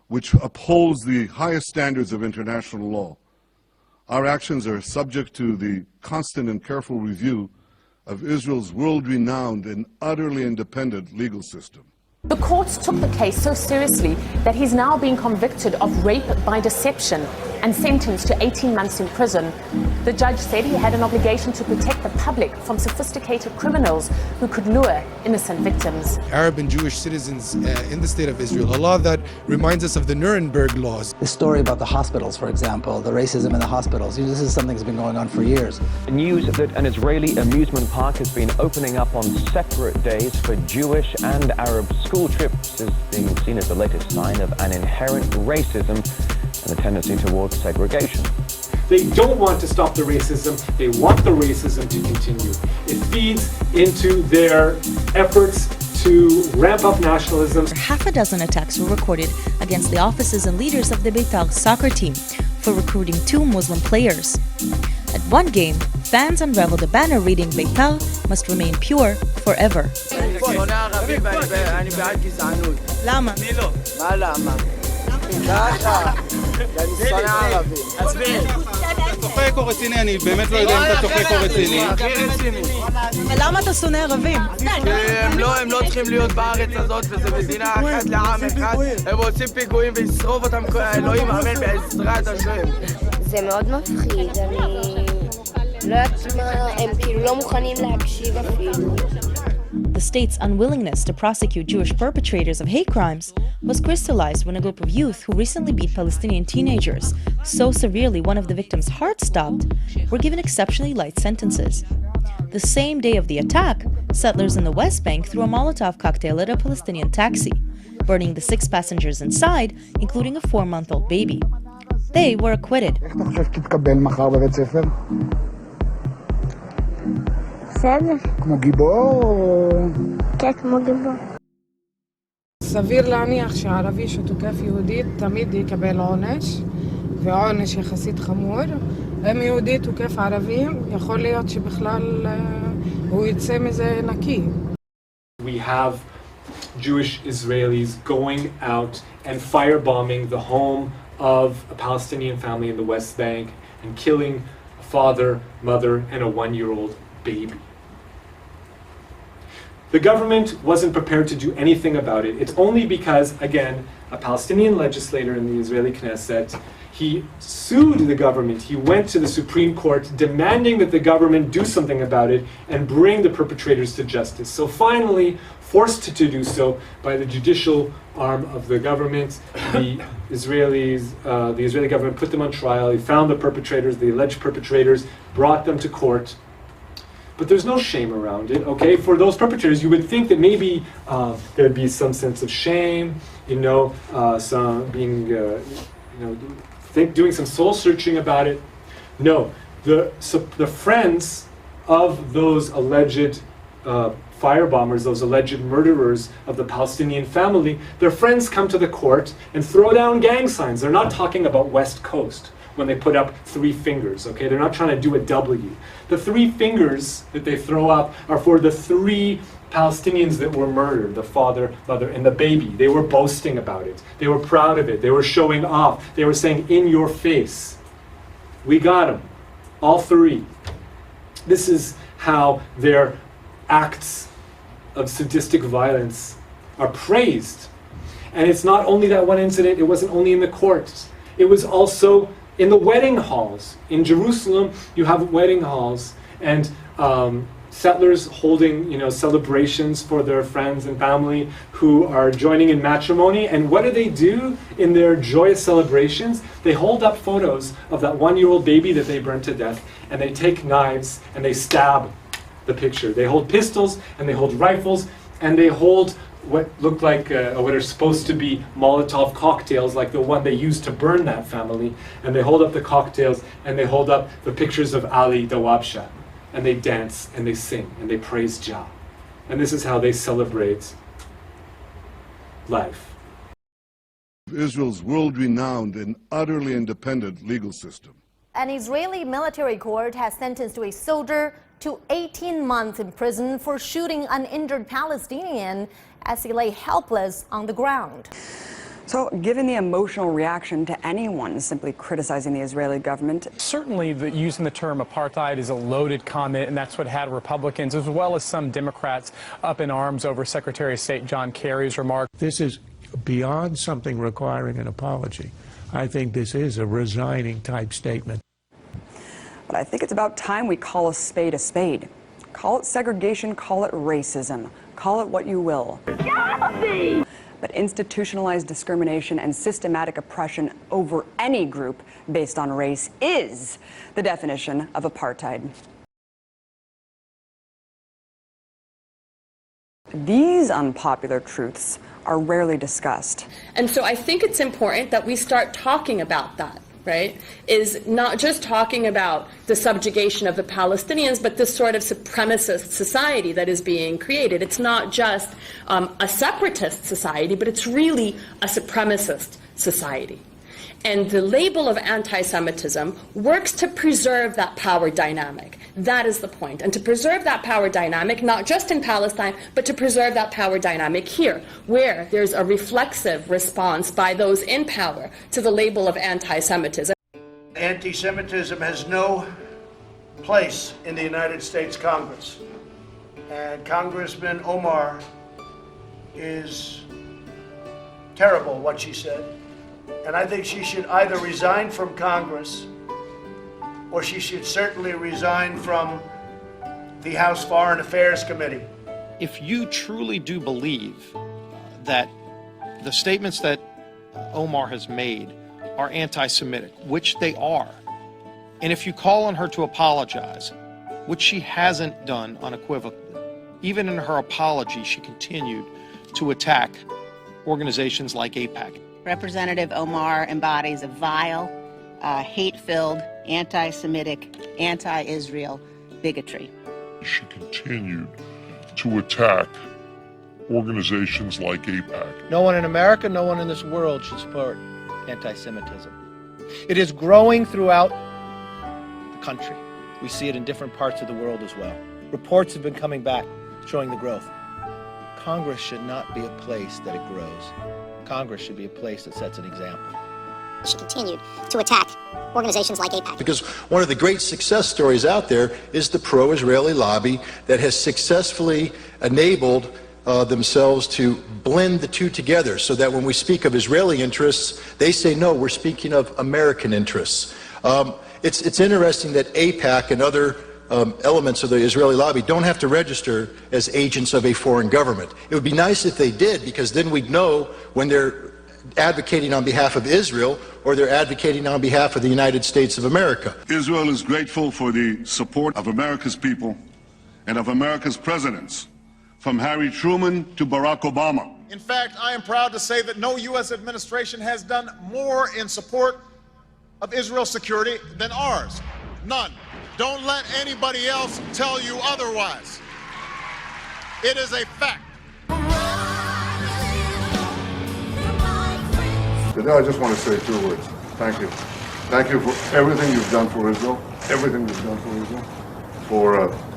which upholds the highest standards of international law. Our actions are subject to the constant and careful review of Israel's world-renowned and utterly independent legal system. The courts took the case so seriously that he's now being convicted of rape by deception and sentenced to 18 months in prison. The judge said he had an obligation to protect the public from sophisticated criminals who could lure innocent victims. Arab and Jewish citizens in the state of Israel, a law that reminds us of the Nuremberg laws. The story about the hospitals, for example, the racism in the hospitals, this is something that's been going on for years. News that an Israeli amusement park has been opening up on separate days for Jewish and Arab school trips is being seen as the latest sign of an inherent racism and a tendency towards segregation. They don't want to stop the racism, they want the racism to continue. It feeds into their efforts to ramp up nationalism. Half a dozen attacks were recorded against the offices and leaders of the Beitar soccer team for recruiting 2 Muslim players. At one game, fans unraveled a banner reading Beitar must remain pure forever. למה? מה למה? ככה, אני שונא ערבי. תסביר. אתה צוחק או רציני? אני באמת לא יודע אם אתה צוחק או רציני. הכי רציני. ולמה אתה שונא ערבים? הם לא צריכים להיות בארץ הזאת, וזו מדינה אחת לעם אחד. הם עושים פיגועים וישרוף אותם אלוהים אמן בעזרת השם. זה מאוד מפחיד, אני לא יודעת מה, הם כאילו לא מוכנים להקשיב אפילו. The state's unwillingness to prosecute Jewish perpetrators of hate crimes was crystallized when a group of youth who recently beat Palestinian teenagers so severely one of the victims' heart stopped were given exceptionally light sentences. The same day of the attack, settlers in the West Bank threw a Molotov cocktail at a Palestinian taxi, burning the 6 passengers inside, including a 4-month-old baby. They were acquitted. בסדר. כמו גיבור? כן, כמו גיבור. סביר להניח שערבי שתוקף יהודית תמיד יקבל עונש, ועונש יחסית חמור. אם יהודי תוקף ערבים, יכול להיות שבכלל הוא יצא מזה נקי. We have Jewish Israelis going out and firebombing the home of a Palestinian family in the West Bank and killing a father, mother, and a 1-year-old baby. The government wasn't prepared to do anything about it. It's only because, again, a Palestinian legislator in the Israeli Knesset, he sued the government. He went to the Supreme Court demanding that the government do something about it and bring the perpetrators to justice. So finally, forced to do so by the judicial arm of the government, the Israeli government put them on trial. He found the perpetrators, the alleged perpetrators, brought them to court. but there's no shame around it, okay? For those perpetrators, you would think that maybe there'd be some sense of shame, some being, doing some soul searching about it. No, the friends of those alleged firebombers, those alleged murderers of the Palestinian family, their friends come to the court and throw down gang signs. They're not talking about West Coast when they put up 3 fingers, okay? They're not trying to do a W. The 3 fingers that they throw up are for the 3 Palestinians that were murdered, the father, mother, and the baby. They were boasting about it. They were proud of it. They were showing off. They were saying, in your face, we got them, all 3. This is how their acts of sadistic violence are praised. And it's not only that one incident, it wasn't only in the courts. It was also in the wedding halls. In Jerusalem, you have wedding halls and settlers holding, celebrations for their friends and family who are joining in matrimony. And what do in their joyous celebrations? They hold up photos of that 1-year-old baby that they burned to death, and they take knives and they stab the picture. They hold pistols and they hold rifles and they hold what look like, what are supposed to be Molotov cocktails, like the one they used to burn that family. And they hold up the cocktails and they hold up the pictures of Ali Dawabsha. And they dance and they sing and they praise Jah. And this is how they celebrate life. Israel's world-renowned and utterly independent legal system. An Israeli military court has sentenced a soldier to 18 months in prison for shooting an injured Palestinian as he lay helpless on the ground. So, given the emotional reaction to anyone simply criticizing the Israeli government, certainly using the term apartheid is a loaded comment, and that's what had Republicans as well as some Democrats up in arms over Secretary of State John Kerry's remark. This is beyond something requiring an apology. I think this is a resigning type statement. But I think it's about time we call a spade a spade. Call it segregation, call it racism, call it what you will. Yazi! But institutionalized discrimination and systematic oppression over any group based on race is the definition of apartheid. These unpopular truths are rarely discussed. And so I think it's important that we start talking about that. Right, is not just talking about the subjugation of the Palestinians, but this sort of supremacist society that is being created. It's not just a separatist society, but it's really a supremacist society. And the label of anti-Semitism works to preserve that power dynamic. That is the point. And to preserve that power dynamic, not just in Palestine, but to preserve that power dynamic here, where there's a reflexive response by those in power to the label of anti-Semitism. Anti-Semitism has no place in the United States Congress. And Congressman Omar is terrible what she said. And I think she should either resign from Congress or she should certainly resign from the House Foreign Affairs Committee. If you truly do believe that the statements that Omar has made are anti-Semitic, which they are, and if you call on her to apologize, which she hasn't done unequivocally, even in her apology, she continued to attack organizations like AIPAC. Representative Omar embodies a vile, hate-filled, anti-Semitic, anti-Israel bigotry. She continued to attack organizations like AIPAC. No one in America, no one in this world should support anti-Semitism. It is growing throughout the country. We see it in different parts of the world as well. Reports have been coming back showing the growth. Congress should not be a place that it grows. Congress should be a place that sets an example. She continued to attack organizations like AIPAC. Because one of the great success stories out there is the pro-Israeli lobby that has successfully enabled themselves to blend the two together so that when we speak of Israeli interests, they say, no, we're speaking of American interests. It's interesting that AIPAC and other elements of the Israeli lobby don't have to register as agents of a foreign government. It would be nice if they did, because then we'd know when they're advocating on behalf of Israel or they're advocating on behalf of the United States of America. Israel is grateful for the support of America's people and of America's presidents, from Harry Truman to Barack Obama. In fact, I am proud to say that no U.S. administration has done more in support of Israel's security than ours. None. Don't let anybody else tell you otherwise. It is a fact. Today I just want to say 2 words. Thank you. Thank you for everything you've done for Israel, everything you've done for Israel, for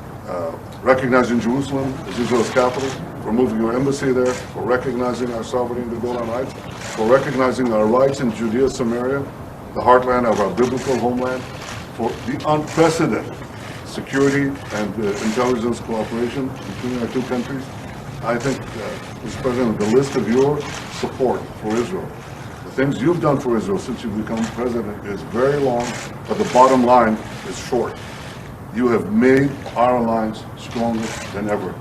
recognizing Jerusalem as Israel's capital, for moving your embassy there, for recognizing our sovereignty in the Golan Heights, for recognizing our rights in Judea, Samaria, the heartland of our biblical homeland, for the unprecedented security and intelligence cooperation between our 2 countries. I think, Mr. President, the list of your support for Israel, the things you've done for Israel since you've become president is very long, but the bottom line is short. You have made our alliance stronger than ever.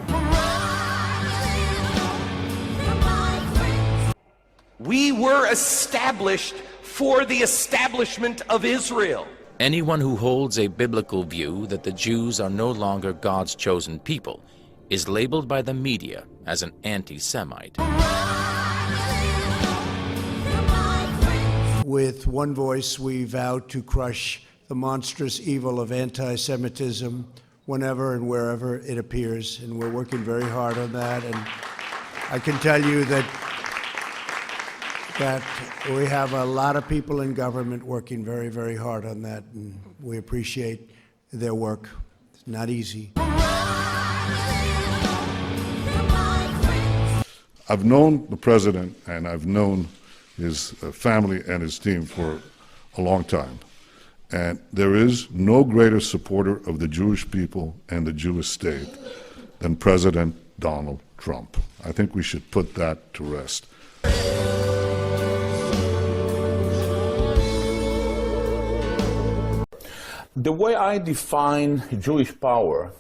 We were established for the establishment of Israel. Anyone who holds a biblical view that the Jews are no longer God's chosen people is labeled by the media as an anti-Semite. With one voice, we vow to crush the monstrous evil of anti-Semitism whenever and wherever it appears, and we're working very hard on that. And I can tell you that we have a lot of people in government working very, very hard on that, and we appreciate their work. It's not easy. I've known the president and I've known his family and his team for a long time. And there is no greater supporter of the Jewish people and the Jewish state than President Donald Trump. I think we should put that to rest. The way I define Jewish power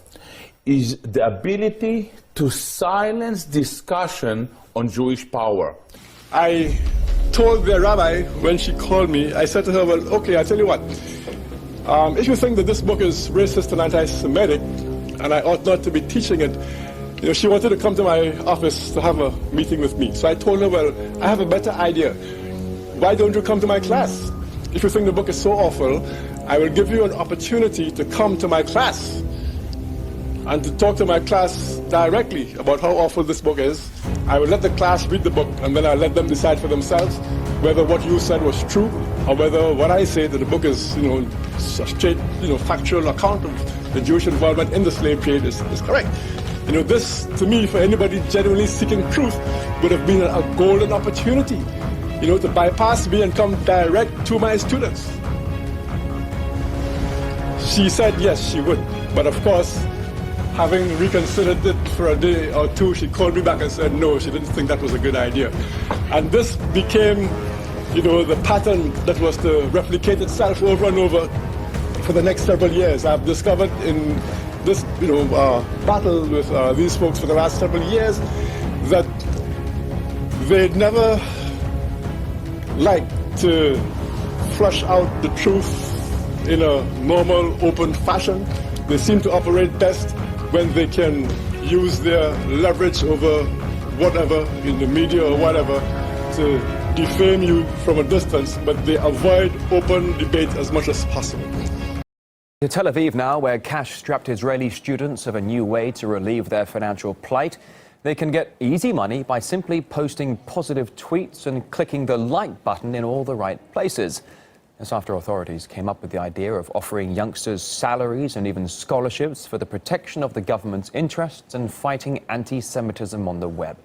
is the ability to silence discussion on Jewish power. I told the rabbi when she called me, I said to her, well, okay, I'll tell you what. If you think that this book is racist and anti-Semitic, and I ought not to be teaching it, you know, she wanted to come to my office to have a meeting with me. So I told her, well, I have a better idea. Why don't you come to my class? If you think the book is so awful, I will give you an opportunity to come to my class and to talk to my class directly about how awful this book is. I will let the class read the book, and then I'll let them decide for themselves whether what you said was true or whether what I say that the book is, you know, a straight, you know, factual account of the Jewish involvement in the slave trade is correct. You know, this, to me, for anybody genuinely seeking truth, would have been a golden opportunity, you know, to bypass me and come direct to my students. She said yes, she would, but of course, having reconsidered it for a day or two, she called me back and said no, she didn't think that was a good idea. And this became, you know, the pattern that was to replicate itself over and over for the next several years. I've discovered in this, you know, battle with these folks for the last several years that they'd never like to flush out the truth in a normal, open fashion. They seem to operate best when they can use their leverage over whatever in the media or whatever to defame you from a distance, but they avoid open debate as much as possible. To Tel Aviv now, where cash-strapped Israeli students have a new way to relieve their financial plight. They can get easy money by simply posting positive tweets and clicking the like button in all the right places. This after authorities came up with the idea of offering youngsters salaries and even scholarships for the protection of the government's interests and fighting anti-Semitism on the web.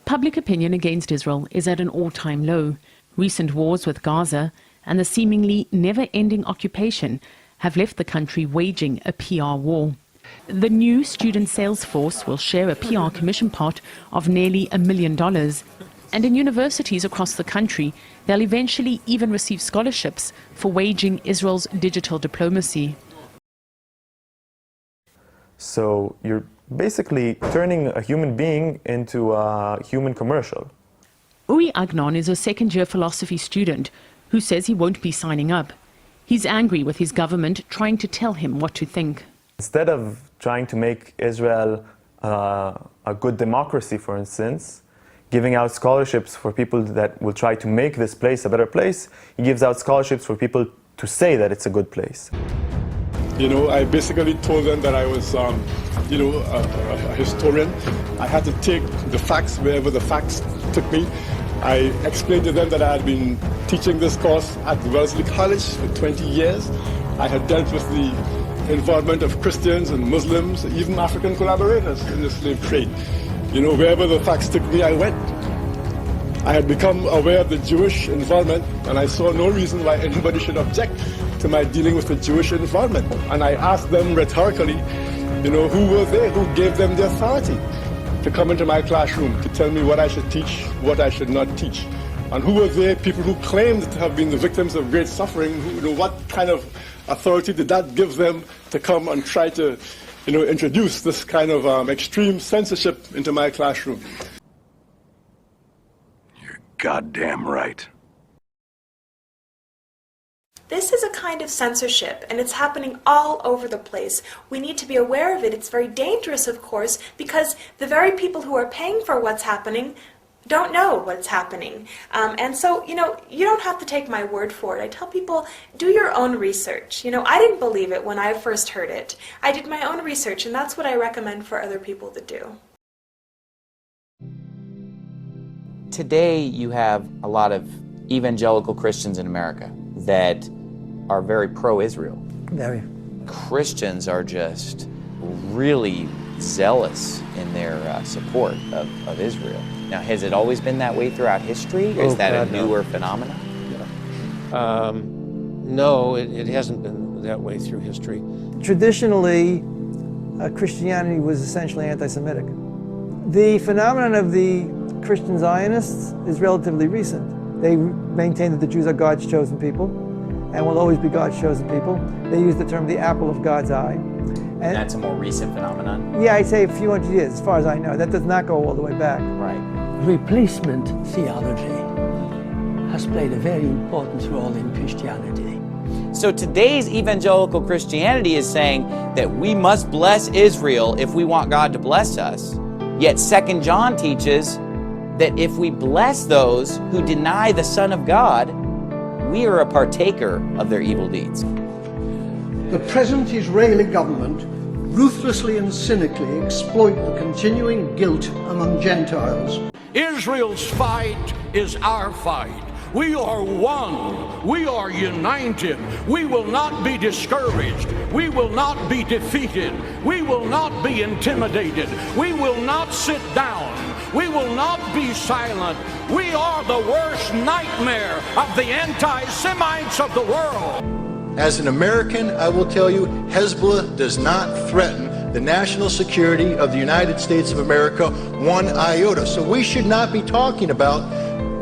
Public opinion against Israel is at an all-time low. Recent wars with Gaza and the seemingly never-ending occupation have left the country waging a PR war. The new student sales force will share a PR commission pot of nearly $1 million. And in universities across the country, they'll eventually even receive scholarships for waging Israel's digital diplomacy. So you're basically turning a human being into a human commercial. Uri Agnon is a second-year philosophy student who says he won't be signing up. He's angry with his government trying to tell him what to think. Instead of trying to make Israel a good democracy, for instance, giving out scholarships for people that will try to make this place a better place, he gives out scholarships for people to say that it's a good place. You know, I basically told them that I was, you know, a historian. I had to take the facts wherever the facts took me. I explained to them that I had been teaching this course at Wellesley College for 20 years. I had dealt with the involvement of Christians and Muslims, even African collaborators in the slave trade. You know, wherever the facts took me, I went. I had become aware of the Jewish involvement, and I saw no reason why anybody should object to my dealing with the Jewish involvement. And I asked them rhetorically, you know, who were they? Who gave them the authority to come into my classroom to tell me what I should teach, what I should not teach? And who were they? People who claimed to have been the victims of great suffering. Who, you know, what kind of authority did that give them to come and try to, you know, introduce this kind of extreme censorship into my classroom? You're goddamn right. This is a kind of censorship, and it's happening all over the place. We need to be aware of it. It's very dangerous, of course, because the very people who are paying for what's happening don't know what's happening. And so, you know, you don't have to take my word for it. I tell people, do your own research. You know, I didn't believe it when I first heard it. I did my own research, and that's what I recommend for other people to do. Today, you have a lot of evangelical Christians in America that are very pro-Israel. Very. Christians are just really zealous in their support of Israel. Now, has it always been that way throughout history, or is that a newer phenomenon? No, it hasn't been that way through history. Traditionally, Christianity was essentially anti-Semitic. The phenomenon of the Christian Zionists is relatively recent. They maintain that the Jews are God's chosen people and will always be God's chosen people. They use the term the apple of God's eye. And that's a more recent phenomenon? Yeah, I'd say a few hundred years, as far as I know. That does not go all the way back. Right. Replacement theology has played a very important role in Christianity. So today's evangelical Christianity is saying that we must bless Israel if we want God to bless us. Yet 2 John teaches that if we bless those who deny the Son of God, we are a partaker of their evil deeds. The present Israeli government ruthlessly and cynically exploit the continuing guilt among Gentiles. Israel's fight is our fight. We are one. We are united. We will not be discouraged. We will not be defeated. We will not be intimidated. We will not sit down. We will not be silent. We are the worst nightmare of the anti-Semites of the world. As an American, I will tell you, Hezbollah does not threaten the national security of the United States of America one iota. So we should not be talking about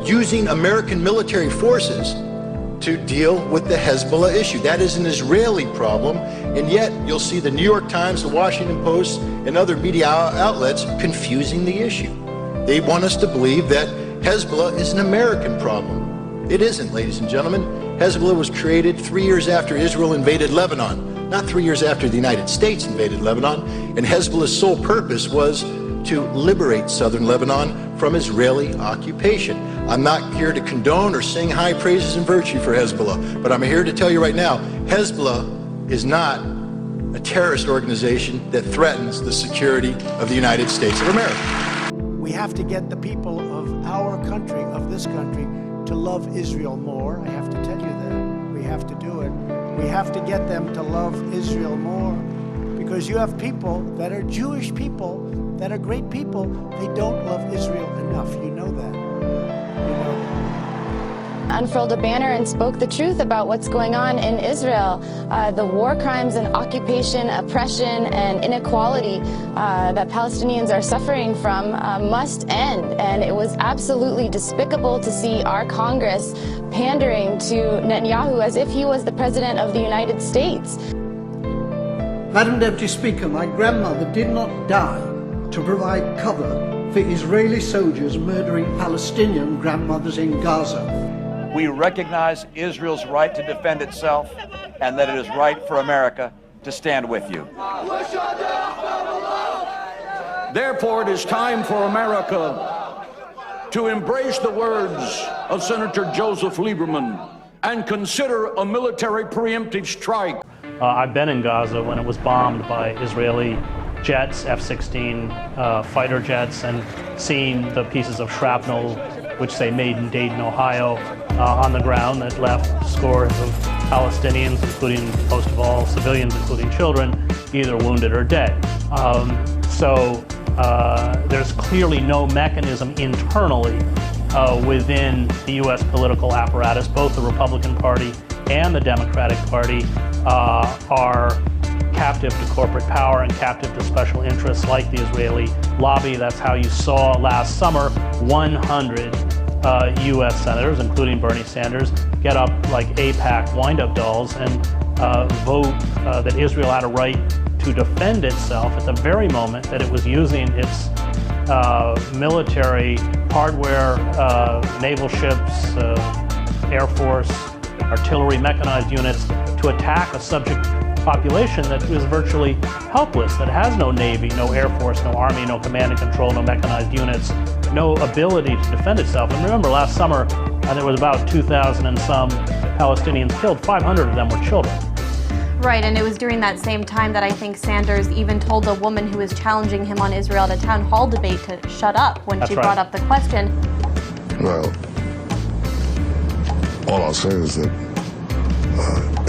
using American military forces to deal with the Hezbollah issue. That is an Israeli problem, and yet you'll see the New York Times, the Washington Post, and other media outlets confusing the issue. They want us to believe that Hezbollah is an American problem. It isn't, ladies and gentlemen. Hezbollah was created 3 years after Israel invaded Lebanon, not 3 years after the United States invaded Lebanon, and Hezbollah's sole purpose was to liberate southern Lebanon from Israeli occupation. I'm not here to condone or sing high praises and virtue for Hezbollah, but I'm here to tell you right now, Hezbollah is not a terrorist organization that threatens the security of the United States of America. We have to get the people of our country, of this country, to love Israel more. I have to tell you that. We have to do it. We have to get them to love Israel more, because you have people that are Jewish people that are great people. They don't love Israel enough. You know that. You know that. Unfurled a banner and spoke the truth about what's going on in Israel. The war crimes and occupation, oppression, and inequality that Palestinians are suffering from must end. And it was absolutely despicable to see our Congress pandering to Netanyahu as if he was the President of the United States. Madam Deputy Speaker, my grandmother did not die to provide cover for Israeli soldiers murdering Palestinian grandmothers in Gaza. We recognize Israel's right to defend itself and that it is right for America to stand with you. Therefore, it is time for America to embrace the words of Senator Joseph Lieberman and consider a military preemptive strike. I've been in Gaza when it was bombed by Israeli jets, F-16 fighter jets, and seen the pieces of shrapnel which they made in Dayton, Ohio, on the ground that left scores of Palestinians, including, most of all, civilians, including children, either wounded or dead. There's clearly no mechanism internally within the U.S. political apparatus. Both the Republican Party and the Democratic Party are captive to corporate power and captive to special interests like the Israeli lobby. That's how you saw last summer 100 U.S. senators, including Bernie Sanders, get up like AIPAC wind-up dolls and vote that Israel had a right to defend itself at the very moment that it was using its military hardware, naval ships, Air Force, artillery, mechanized units to attack a subject population that is virtually helpless, that has no Navy, no Air Force, no Army, no command and control, no mechanized units, no ability to defend itself. And remember, last summer, there was about 2,000 and some Palestinians killed. 500 of them were children. Right, and it was during that same time that I think Sanders even told a woman who was challenging him on Israel at a town hall debate to shut up when she brought up the question. Well, all I'll say is that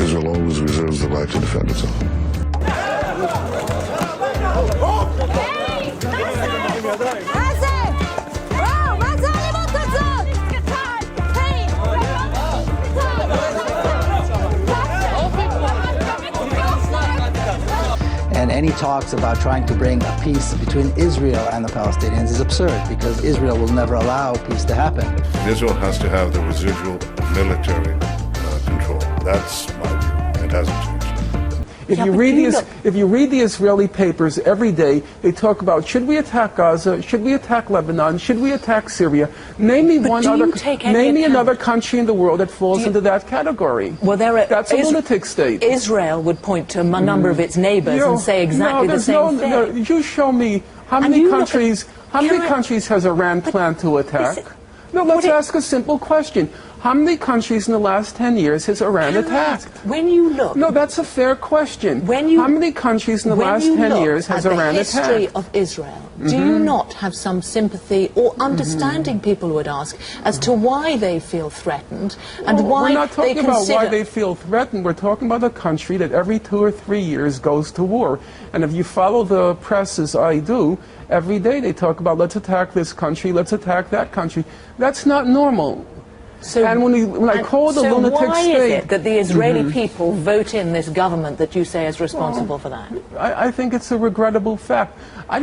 Israel always reserves the right to defend itself. And any talks about trying to bring a peace between Israel and the Palestinians is absurd, because Israel will never allow peace to happen. Israel has to have the residual military control. That's my view. It hasn't changed. If you read the Israeli papers every day, they talk about, should we attack Gaza? Should we attack Lebanon? Should we attack Syria? Name me another country in the world that falls into that category. Well, that's a lunatic state. Israel would point to a number of its neighbors and say exactly the same thing. No, you show me how many countries has Iran planned to attack? No, let's ask a simple question. How many countries in the last 10 years has Iran attacked? When you look... No, that's a fair question. How many countries in the last 10 years has Iran attacked? When you look at the history of Israel, do you not have some sympathy or understanding, people would ask, as to why they feel threatened and why we're not talking they about why they feel threatened. We're talking about a country that every 2 or 3 years goes to war. And if you follow the press as I do, every day they talk about, let's attack this country, let's attack that country. That's not normal. And when I call it a lunatic state... So why is it that the Israeli people vote in this government that you say is responsible for that? I think it's a regrettable fact. I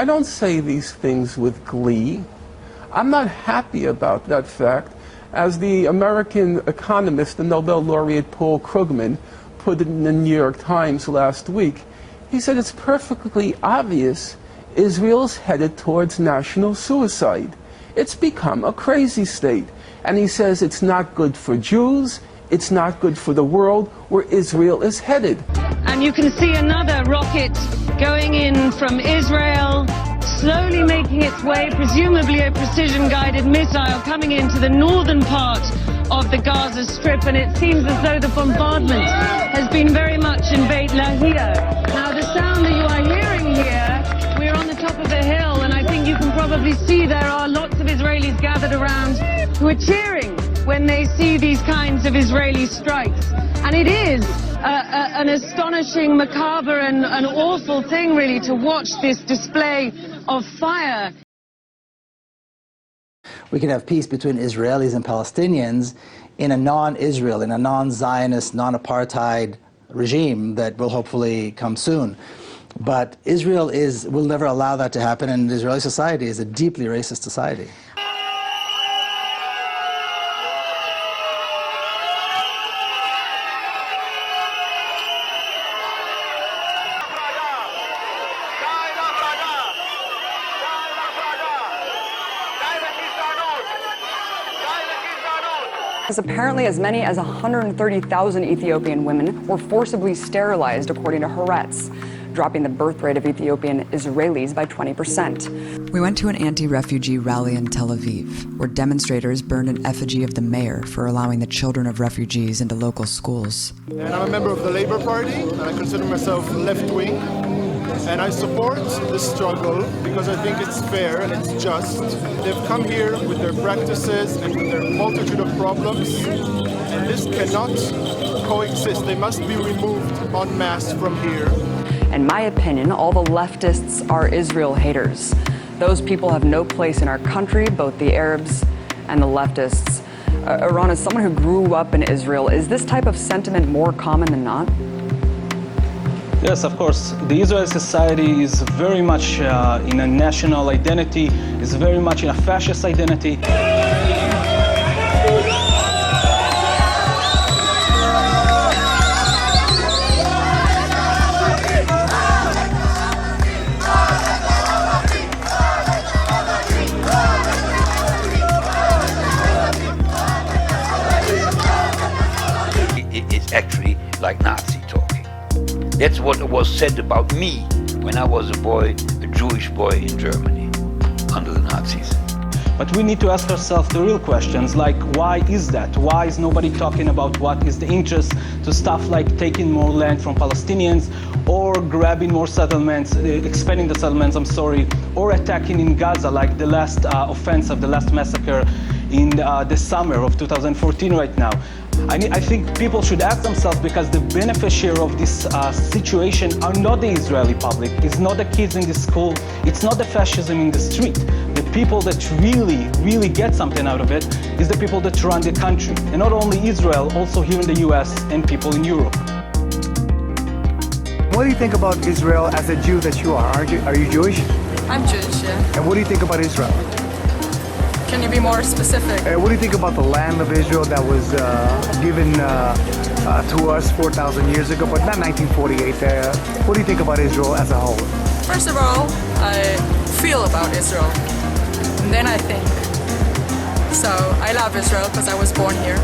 don't say these things with glee. I'm not happy about that fact. As the American economist and Nobel laureate Paul Krugman put it in the New York Times last week, he said it's perfectly obvious Israel's headed towards national suicide. It's become a crazy state. And he says it's not good for Jews, it's not good for the world where Israel is headed. And you can see another rocket going in from Israel, slowly making its way, presumably a precision-guided missile coming into the northern part of the Gaza Strip, and it seems as though the bombardment has been very much in Beit Lahia. Now, the sound that you are hearing here, we're on the top of the hill, and I think you can probably see there are lots of Israelis gathered around who are cheering when they see these kinds of Israeli strikes. And it is an astonishing, macabre, and an awful thing, really, to watch this display of fire. We can have peace between Israelis and Palestinians in a non-Israel, in a non-Zionist, non-apartheid regime that will hopefully come soon. But Israel will never allow that to happen, and Israeli society is a deeply racist society. Apparently, as many as 130,000 Ethiopian women were forcibly sterilized, according to Haaretz, dropping the birth rate of Ethiopian Israelis by 20%. We went to an anti-refugee rally in Tel Aviv, where demonstrators burned an effigy of the mayor for allowing the children of refugees into local schools. And I'm a member of the Labour Party, and I consider myself left-wing. And I support this struggle because I think it's fair and it's just. They've come here with their practices and with their multitude of problems, and this cannot coexist. They must be removed en masse from here. In my opinion, all the leftists are Israel haters. Those people have no place in our country, both the Arabs and the leftists. Iran, as someone who grew up in Israel, is this type of sentiment more common than not? Yes, of course. The Israeli society is very much in a national identity, is very much in a fascist identity. It's actually like Nazi talking. That's what was said about me when I was a boy, a Jewish boy in Germany, under the Nazis. But we need to ask ourselves the real questions, like why is that? Why is nobody talking about what is the interest to stuff like taking more land from Palestinians, or grabbing more settlements, expanding the settlements, or attacking in Gaza, like the last offensive, the last massacre in the summer of 2014 right now. I think people should ask themselves, because the beneficiary of this situation are not the Israeli public, it's not the kids in the school, it's not the fascism in the street. The people that really get something out of it is the people that run the country. And not only Israel, also here in the US and people in Europe. What do you think about Israel as a Jew that you are? Are you Jewish? I'm Jewish, yeah. And what do you think about Israel? Can you be more specific? What do you think about the land of Israel that was given to us 4,000 years ago, but not 1948? What do you think about Israel as a whole? First of all, I feel about Israel, and then I think. So I love Israel because I was born here,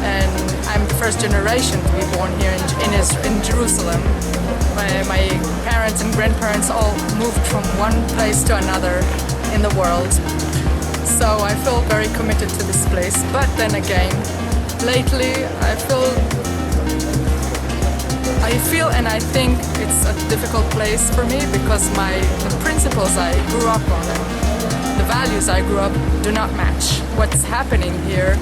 and I'm the first generation to be born here in Jerusalem. My parents and grandparents all moved from one place to another in the world. So I feel very committed to this place. But then again, lately I feel and I think it's a difficult place for me, because the principles I grew up on, the values I grew up, do not match what's happening here.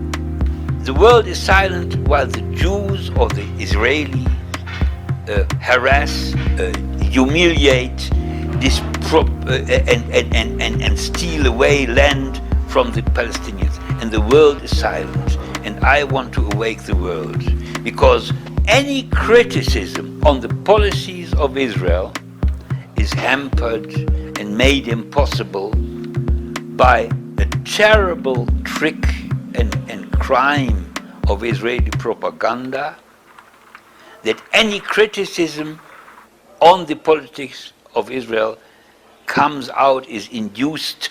The world is silent while the Jews or the Israelis harass, humiliate, and steal away land from the Palestinians. And the world is silent. And I want to awake the world, because any criticism on the policies of Israel is hampered and made impossible by a terrible trick and crime of Israeli propaganda, that any criticism on the politics of Israel comes out, is induced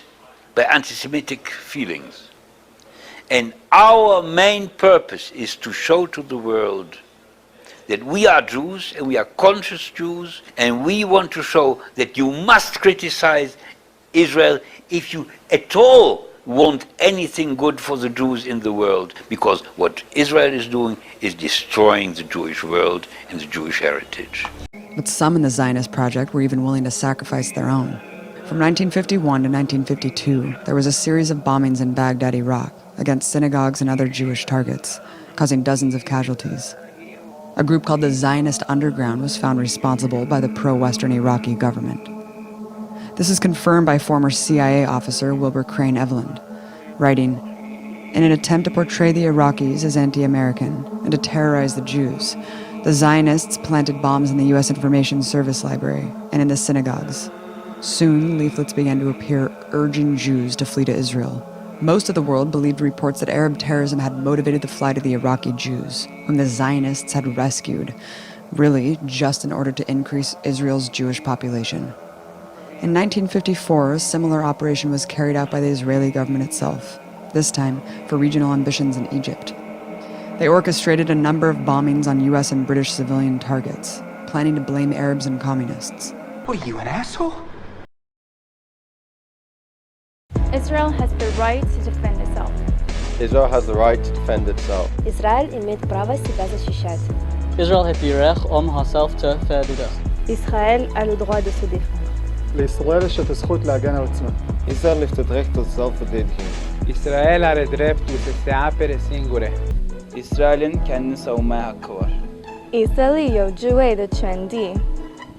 by anti-Semitic feelings. And our main purpose is to show to the world that we are Jews and we are conscious Jews, and we want to show that you must criticize Israel if you at all want anything good for the Jews in the world, because what Israel is doing is destroying the Jewish world and the Jewish heritage. But some in the Zionist project were even willing to sacrifice their own. From 1951 to 1952, there was a series of bombings in Baghdad, Iraq, against synagogues and other Jewish targets, causing dozens of casualties. A group called the Zionist Underground was found responsible by the pro-Western Iraqi government. This is confirmed by former CIA officer Wilbur Crane Eveland, writing, "In an attempt to portray the Iraqis as anti-American and to terrorize the Jews, the Zionists planted bombs in the U.S. Information Service Library and in the synagogues. Soon, leaflets began to appear urging Jews to flee to Israel. Most of the world believed reports that Arab terrorism had motivated the flight of the Iraqi Jews, whom the Zionists had rescued, really just in order to increase Israel's Jewish population. In 1954, a similar operation was carried out by the Israeli government itself. this time for regional ambitions in Egypt. They orchestrated a number of bombings on U.S. and British civilian targets, planning to blame Arabs and communists. What, you an asshole? Israel has the right to defend itself. Israel has the right to defend itself. Израиль имеет право себя защищать. Israel heeft die recht om haarzelf te verdedigen. Israël a le droit de se défendre. לישראל יש את הזכות להגן על עצמה. Israel heeft het recht tot zelfverdediging. İsrail har ett rätt att försvara singure. İsrail'in kendini savunmaya hakkı var. 以色列有自卫的权利。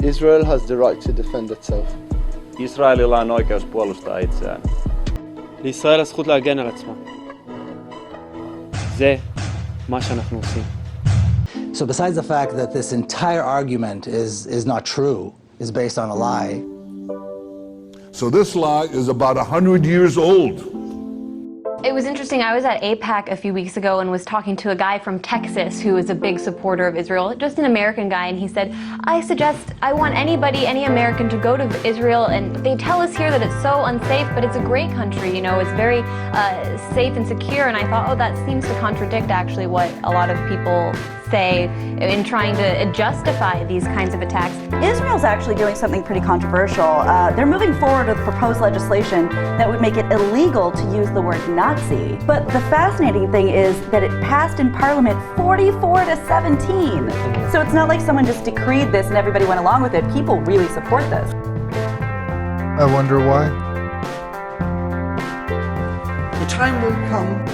Israel has the right to defend itself. Israelilla on oikeus puolustaa itseään. לישראל הזכות להגן על עצמה. זה מה שאנחנו עושים. So besides the fact that this entire argument is not true, is based on a lie. So this lie is about 100 years old. It was interesting. I was at AIPAC a few weeks ago and was talking to a guy from Texas who is a big supporter of Israel, just an American guy, and he said, I want any American to go to Israel, and they tell us here that it's so unsafe, but it's a great country, you know, it's very safe and secure, and I thought, oh, that seems to contradict actually what a lot of people say in trying to justify these kinds of attacks. Israel's actually doing something pretty controversial. They're moving forward with proposed legislation that would make it illegal to use the word Nazi. But the fascinating thing is that it passed in Parliament 44-17. So it's not like someone just decreed this and everybody went along with it. People really support this. I wonder why. The time will come.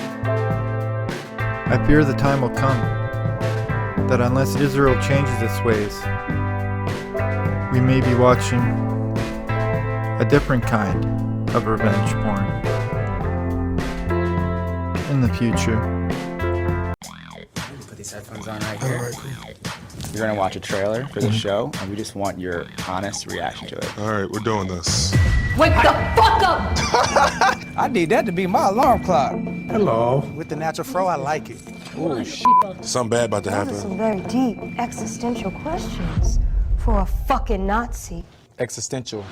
I fear the time will come that unless Israel changes its ways, we may be watching a different kind of revenge porn in the future. Put these headphones on right here. You're gonna watch a trailer for the show, and we just want your honest reaction to it. All right, we're doing this. Wake the fuck up! I need that to be my alarm clock. Hello. With the natural fro, I like it. Ooh, something bad about to Those are happen. some very deep existential questions for a fucking Nazi. Existential.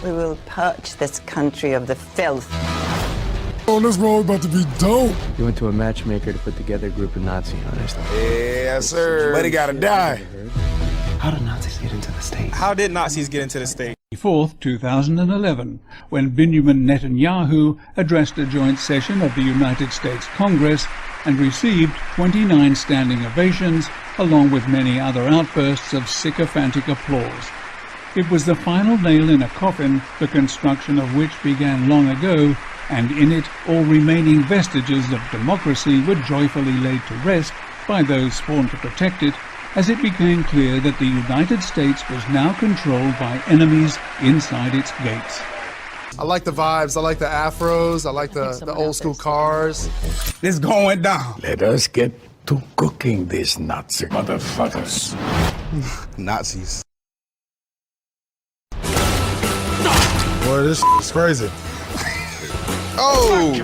We will purge this country of the filth. Oh, this road about to be dope. You went to a matchmaker to put together a group of Nazi hunters. Yes, sir. But he gotta die. How did Nazis get into the States? How did Nazis get into the States? 4th, 2011, when Benjamin Netanyahu addressed a joint session of the United States Congress and received 29 standing ovations, along with many other outbursts of sycophantic applause. It was the final nail in a coffin, the construction of which began long ago, and in it all remaining vestiges of democracy were joyfully laid to rest by those sworn to protect it, as it became clear that the United States was now controlled by enemies inside its gates. I like the vibes, I like the afros, I like the old school cars. It's going down. Let us get to cooking these Nazi motherfuckers. Nazis. Boy, this is crazy. Oh!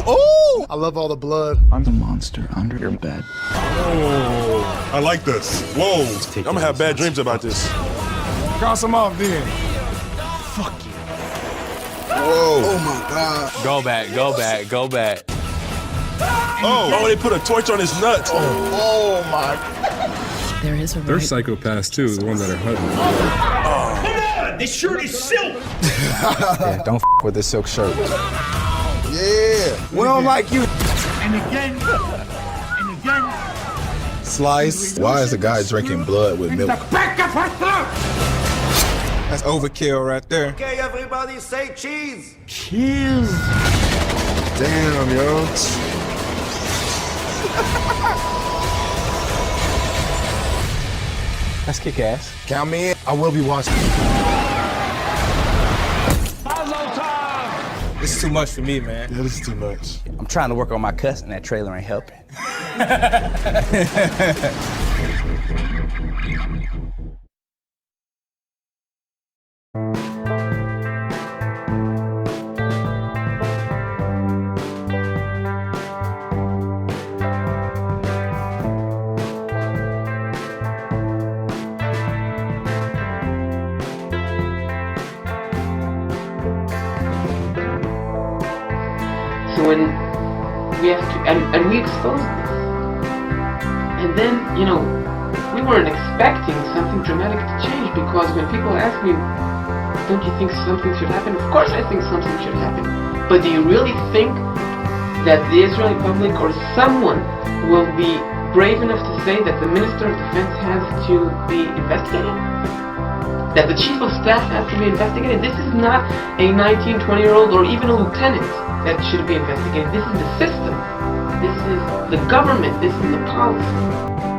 Oh! I love all the blood. I'm the monster under your bed. Oh, I like this. Whoa, I'm gonna have bad dreams about this. Cross them off then. Fuck you. Whoa. Oh my God. Go back, go back, go back. Oh, they put a torch on his nuts. Oh my. There is a They're psychopaths too, the ones that are hunting. This shirt is silk! Yeah, don't with this silk shirt. Yeah, we don't like you. And again, and again. Slice. Why is the guy drinking blood with milk? The back of her throat! That's overkill right there. Okay, everybody say cheese! Cheese. Damn, yo. That's kick ass. Count me in. I will be watching. This is too much for me, man. Yeah, this is too much. I'm trying to work on my cussing. That trailer ain't helping. And we exposed this. And then, you know, we weren't expecting something dramatic to change, because when people ask me, don't you think something should happen? Of course I think something should happen. But do you really think that the Israeli public or someone will be brave enough to say that the Minister of Defense has to be investigated? That the Chief of Staff has to be investigated? This is not a 19, 20-year-old or even a lieutenant that should be investigated. This is the system. This is the government. This is the policy.